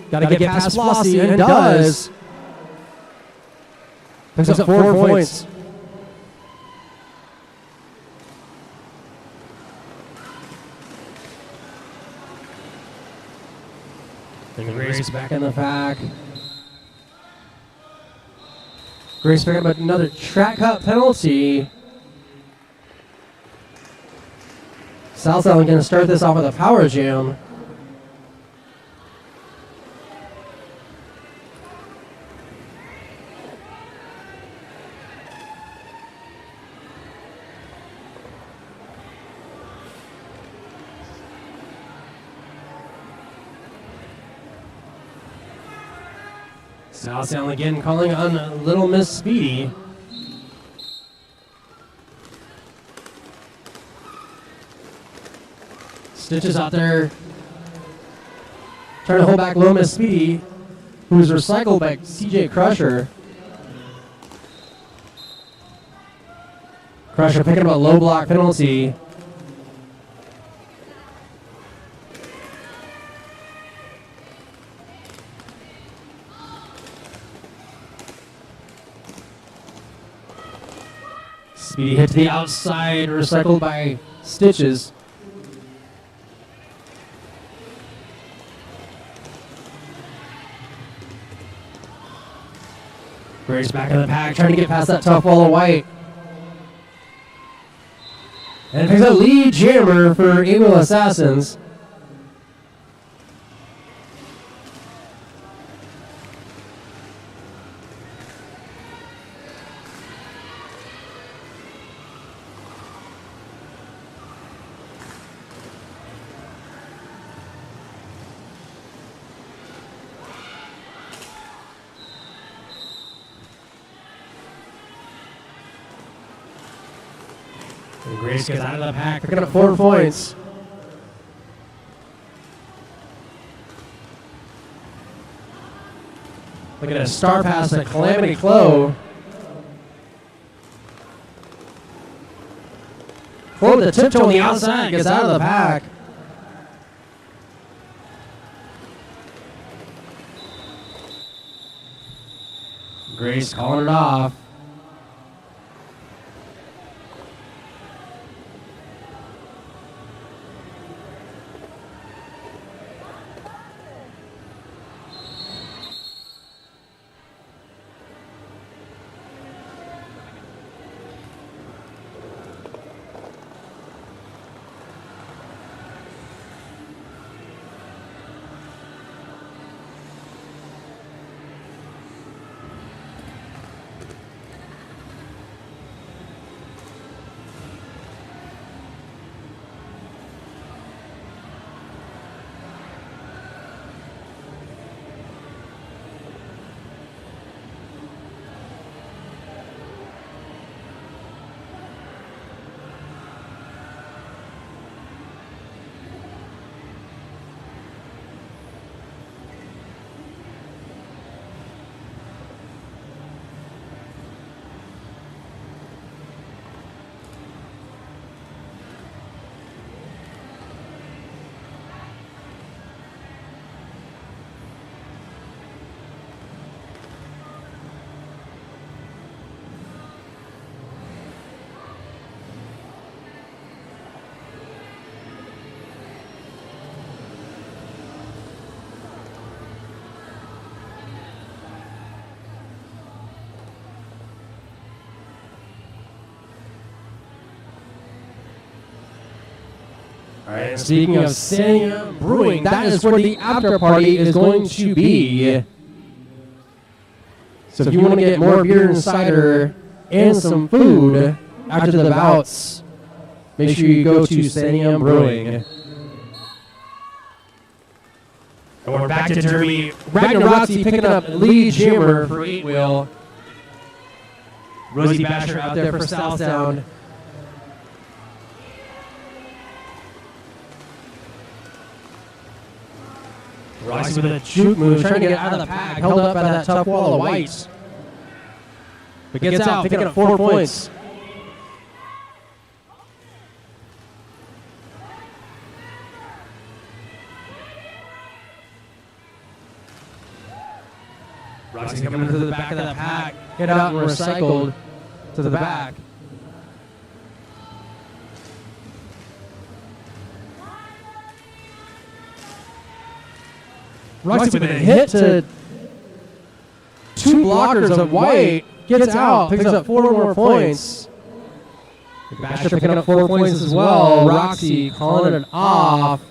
Gotta get past Flossie, and does. Picks up 4 points. And Grace back in the pack. Grace picking up another track cut penalty. South Sound going to start this off with a power jam. South Sound again calling on Little Miss Speedy. Stitches out there trying to hold back Little Miss Speedy, who is recycled by CJ Crusher. Crusher picking up a low block penalty. Speedy hit to the outside, recycled by Stitches. Grace back in the pack, trying to get past that tough wall of white. And picks up lead jammer for Able Assassins. And Grace gets out of the pack, picking up 4 points. Look at a star pass to Calamity Clo. Clo with the tiptoe on the outside, gets out of the pack. Grace calling it off. All right, speaking of Sanya Brewing, that is where the after party is going to be. So if you want to get more beer and cider and some food after the bouts, make sure you go to Sanya Brewing. And we're back to Derby. Ragnarazzi picking up lead jammer for 8-wheel. Rosie Basher out there for South Sound. Roxy with a juke move, trying to get out of the pack, held up by that tough wall of white. But gets out, picking up 4 points. Roxy coming to the back of that pack, hit out and recycled to the back. Roxy with a hit to 2 blockers of white, gets out, picks up 4 more points. Basher picking up 4 points as well. Roxy calling it off.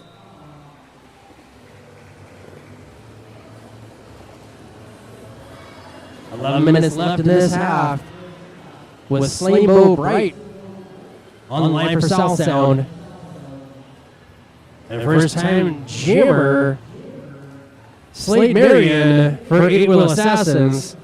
Minutes left in this half with Slambo Bright on the line for South Sound. And first time jammer Slade Marion for 8-wheel Assassins.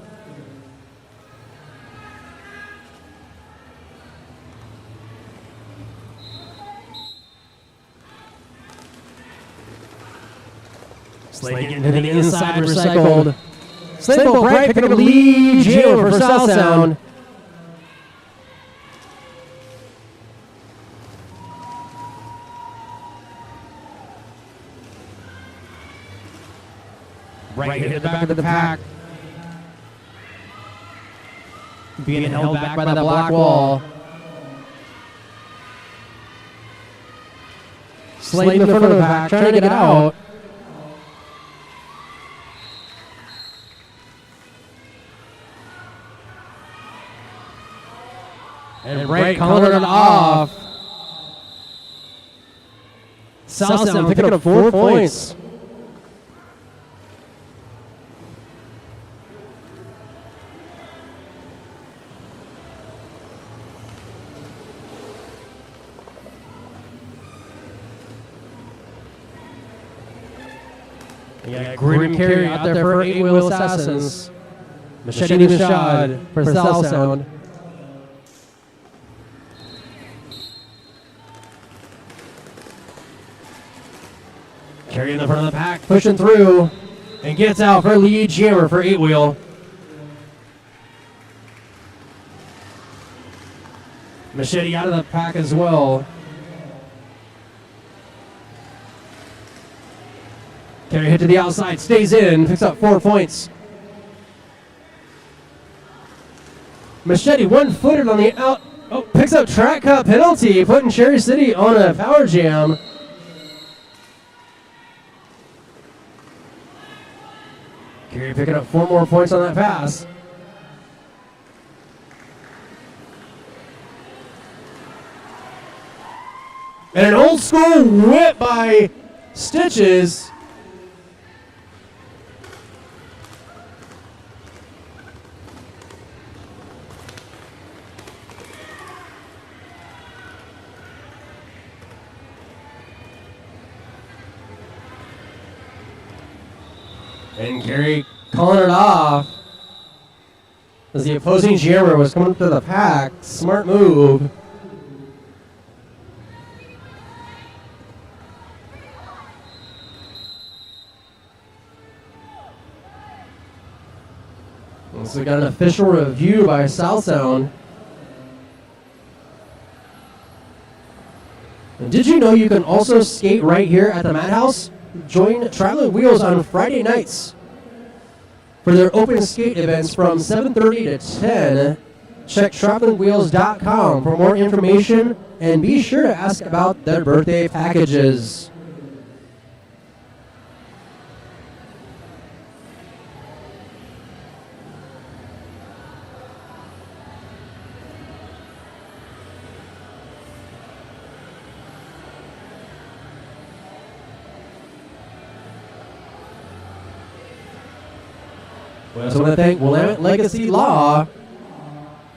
Slade getting to the inside, recycled. Slambo Bright picking up lead jammer for South Sound. Right hit the back of the pack. Being held back by that black wall. Slade in the front of the pack, trying to get out. And Bright calling it off. South Sound picking up 4 points. We got Grim Carry out there for 8-wheel Assassins. Machete Machad for South Sound. Carry in the front of the pack, pushing through, and gets out for lead jammer for 8-wheel. Machete out of the pack as well. Carry hit to the outside, stays in, picks up 4 points. Machete one-footed on the out, picks up track cut penalty, putting Cherry City on a power jam. Carey picking up 4 more points on that pass. And an old school whip by Stitches. And Carey calling it off as the opposing jammer was coming up to the pack. Smart move. So we got an official review by South Sound. And did you know you can also skate right here at the Madhouse? Join Traveling Wheels on Friday nights for their open skate events from 7:30 to 10. Check travelingwheels.com for more information and be sure to ask about their birthday packages. We also want to thank Willamette Legacy Law,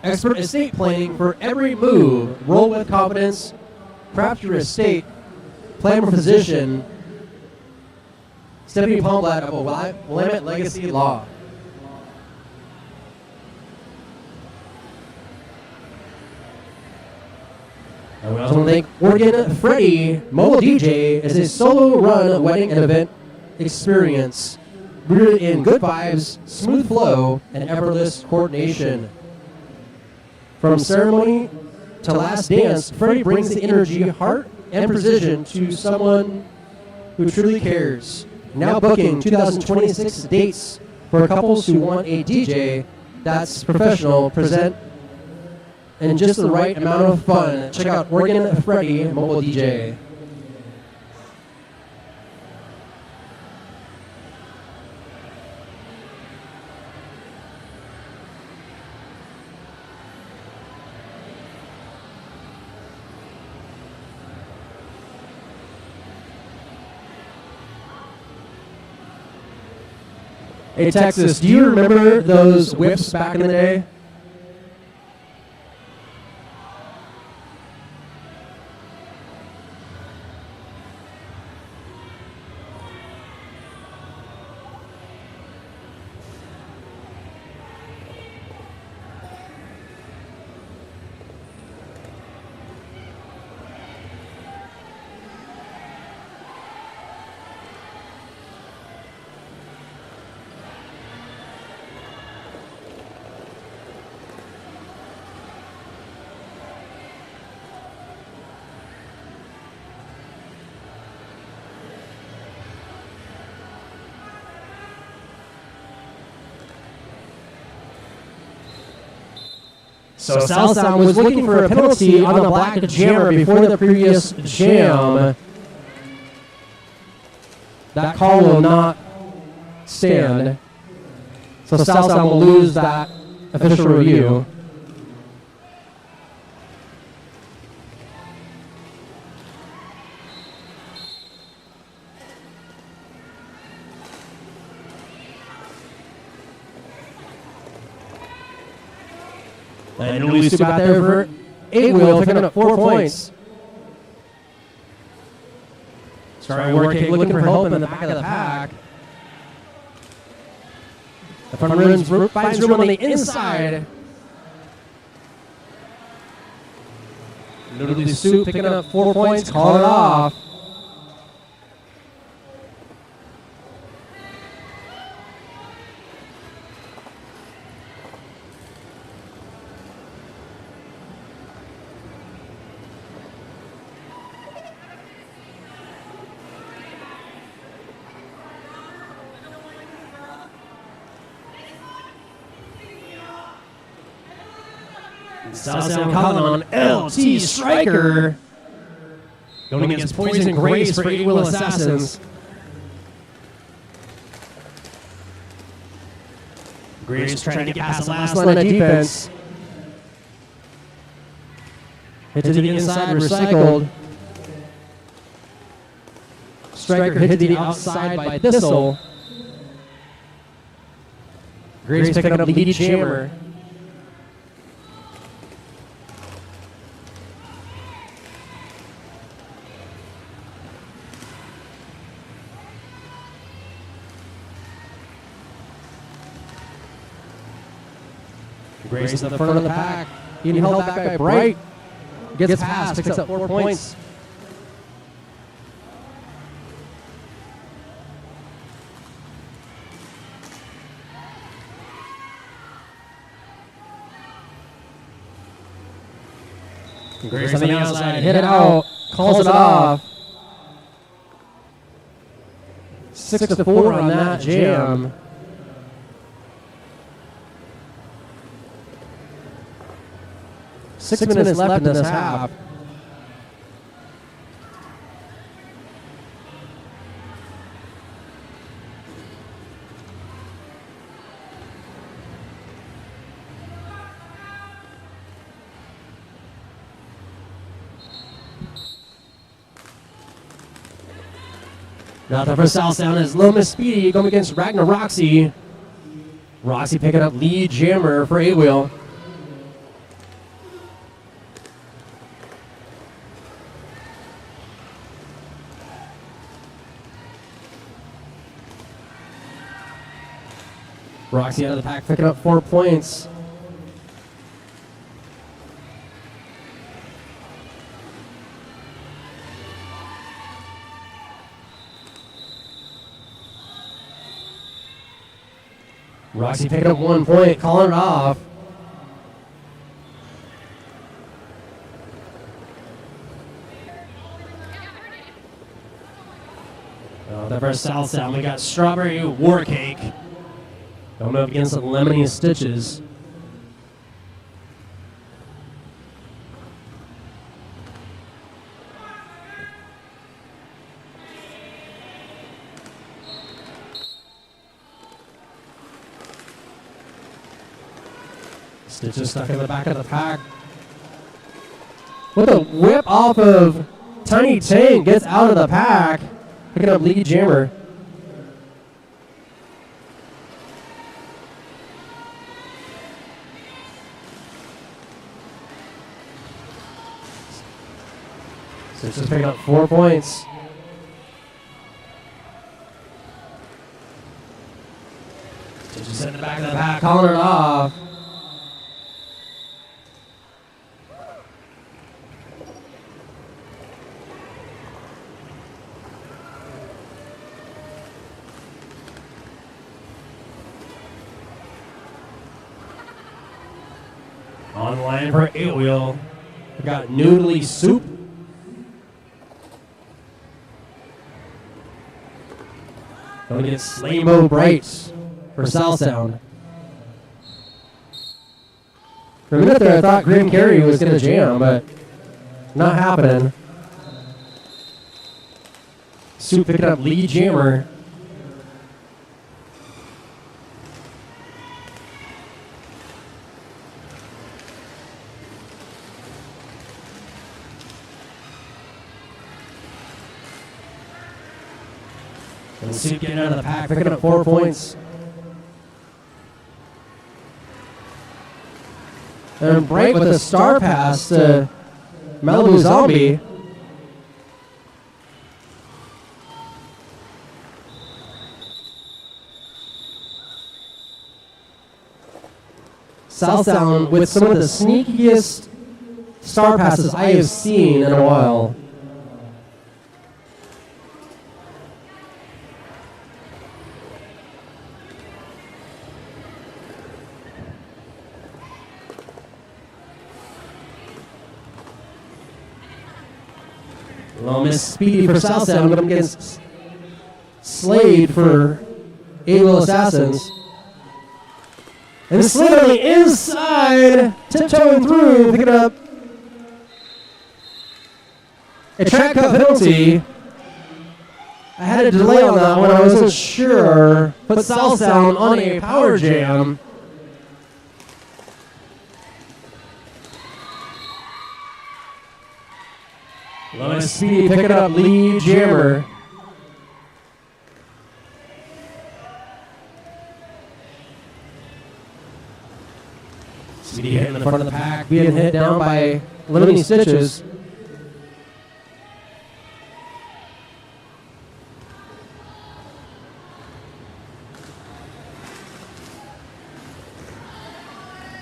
expert estate planning for every move. Roll with confidence, craft your estate, plan for physician. Stephanie Palmblatt of Willamette Legacy Law. And we also want to thank Oregon Freddy, mobile DJ, as a solo run wedding and event experience rooted in good vibes, smooth flow, and effortless coordination. From ceremony to last dance, Freddy brings the energy, heart, and precision to someone who truly cares. Now booking 2026 dates for couples who want a DJ that's professional, present, and just the right amount of fun. Check out Oregon Freddy, mobile DJ. Hey, Texas, do you remember those whips back in the day? So Southtown was looking for a penalty on the black jammer before the previous jam. That call will not stand. So Southtown will lose that official review. And Luis got there for 8-wheel, picking up 4 points. Starting working, looking for help in the back of the pack. The front runs finds room on the inside. Noodly Soup picking up 4 points, calling it off. Southtown calling on LT Striker. Going against Poison Grace for 8-wheel Assassins. Grace trying to get past the last line of defense. Hit to the inside, recycled. Striker hit to the outside by Thistle. Grace picking up the lead jammer. Grace is at the front of the pack. Being held back by Bright. Gets past, picks up 4 points. Grace on the outside, hit it out, calls it off. 6-4 on that jam. Six minutes left in this half. Now the first Southtown is Lomas Speedy going against Ragnar Roxy. Roxy picking up lead jammer for 8-wheel. Roxy out of the pack picking up 4 points. Roxy picking up 1 point, calling it off. The first South Sound, we got Strawberry War Cake. Going up against the Lemony Stitches. Stitches stuck in the back of the pack. With a whip off of Tiny Tank, gets out of the pack. Picking up lead jammer. Stitches picking up 4 points. Stitches in the back of the pack, calling it off. On the line for 8-wheel, we got Noodly Soup. Going to get Slaymo Bright for South Sound. For a minute there, I thought Grim Carey was going to jam, but not happening. Soup picking up lead jammer. And Soup getting out of the pack, picking up 4 points. And Bright with a star pass to Malibu Zombie. South Sound with some of the sneakiest star passes I have seen in a while. Little Miss Speedy for South Sound up against Slade for 8-wheel Assassins. And Slade on the inside, tiptoeing through, picking up a track cut penalty. I had a delay on that one, I wasn't sure. Put South Sound on a power jam. Lois Speedy picking up lead jammer. Speedy hitting the front of the pack, being hit down by Lemony Stitches.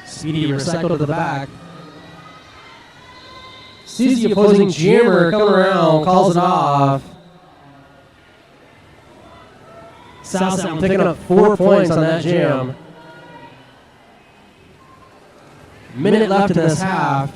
Speedy recycled to the back. Sees the opposing jammer coming around, calls it off. South Sound picking up 4 points on that jam. Minute left in this half.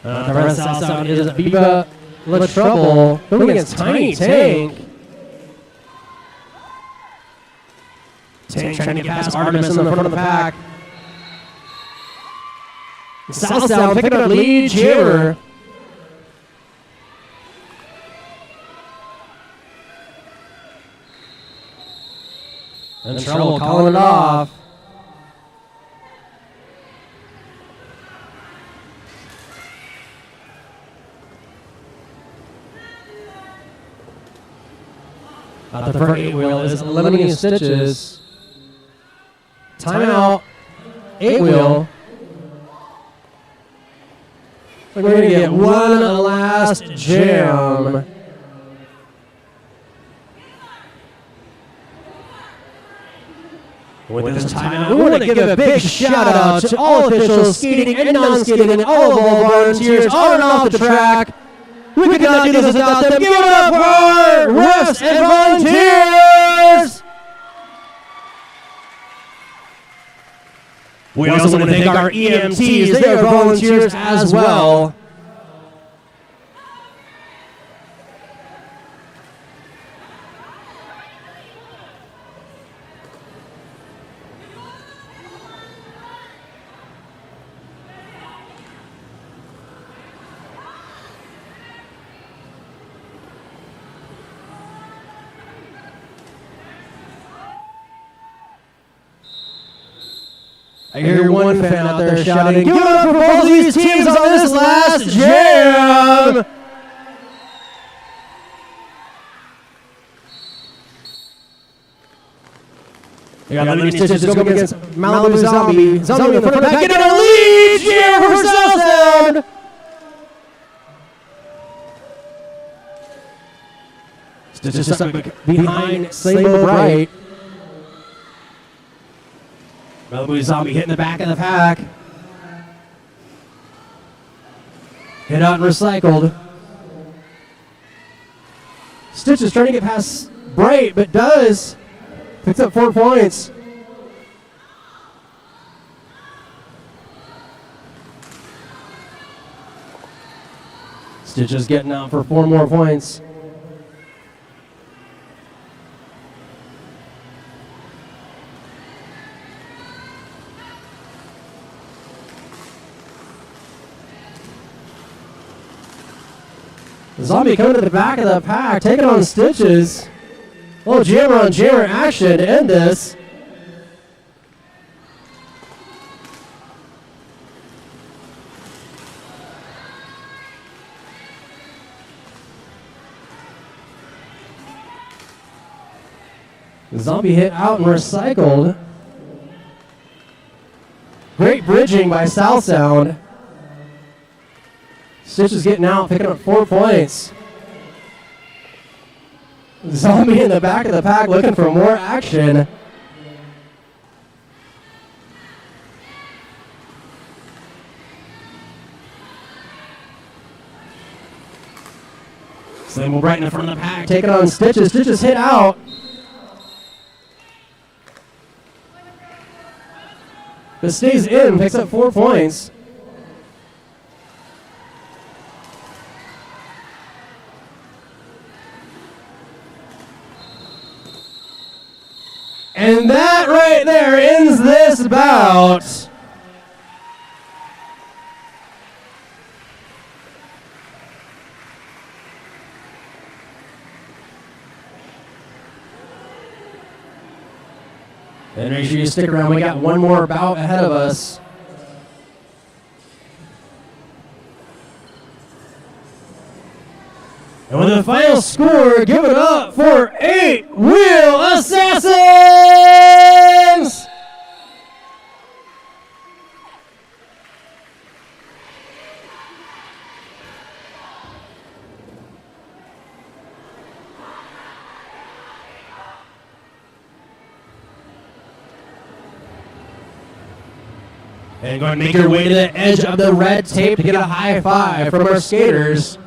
The rest of South Sound is Viva La Trouble going against Tiny Tank. Tank trying to get past Artemis in the front of the pack. South Sound picking up lead jammer. In trouble, calling it off. Out the front 8-wheel is eliminating Stitches. Timeout, 8-wheel. We're going to get one last jam. With this timeout, we want to give a big shout out to all officials, skating and non-skating, and all of our volunteers on and off the track. We could not do this without them. Give it up for our refs and volunteers! We also want to thank our EMTs. They are volunteers as well. I hear one fan out there shouting, "Give it up for both of these teams on this last jam!" We got Lemony Stitches going against Malibu Zombie. Zombie in the front of the back, getting a lead jam for Southsound! Stitches stuck behind Slaybo Bright. Malibu Zombie hitting the back of the pack. Hit out and recycled. Stitches trying to get past Bright, but does. Picks up 4 points. Stitches getting out for 4 more points. Zombie coming to the back of the pack, taking on Stitches. A little jammer on jammer action to end this. Zombie hit out and recycled. Great bridging by Southsound. Stitches getting out, picking up 4 points. Zombie in the back of the pack looking for more action. Slaybo right in the front of the pack, taking on Stitches. Stitches hit out. But stays in, picks up 4 points. And that right there ends this bout. And make sure you stick around. We got one more bout ahead of us. And with the final score, give it up for 8-Wheel Assassins! And go and make your way to the edge of the red tape to get a high five from our skaters.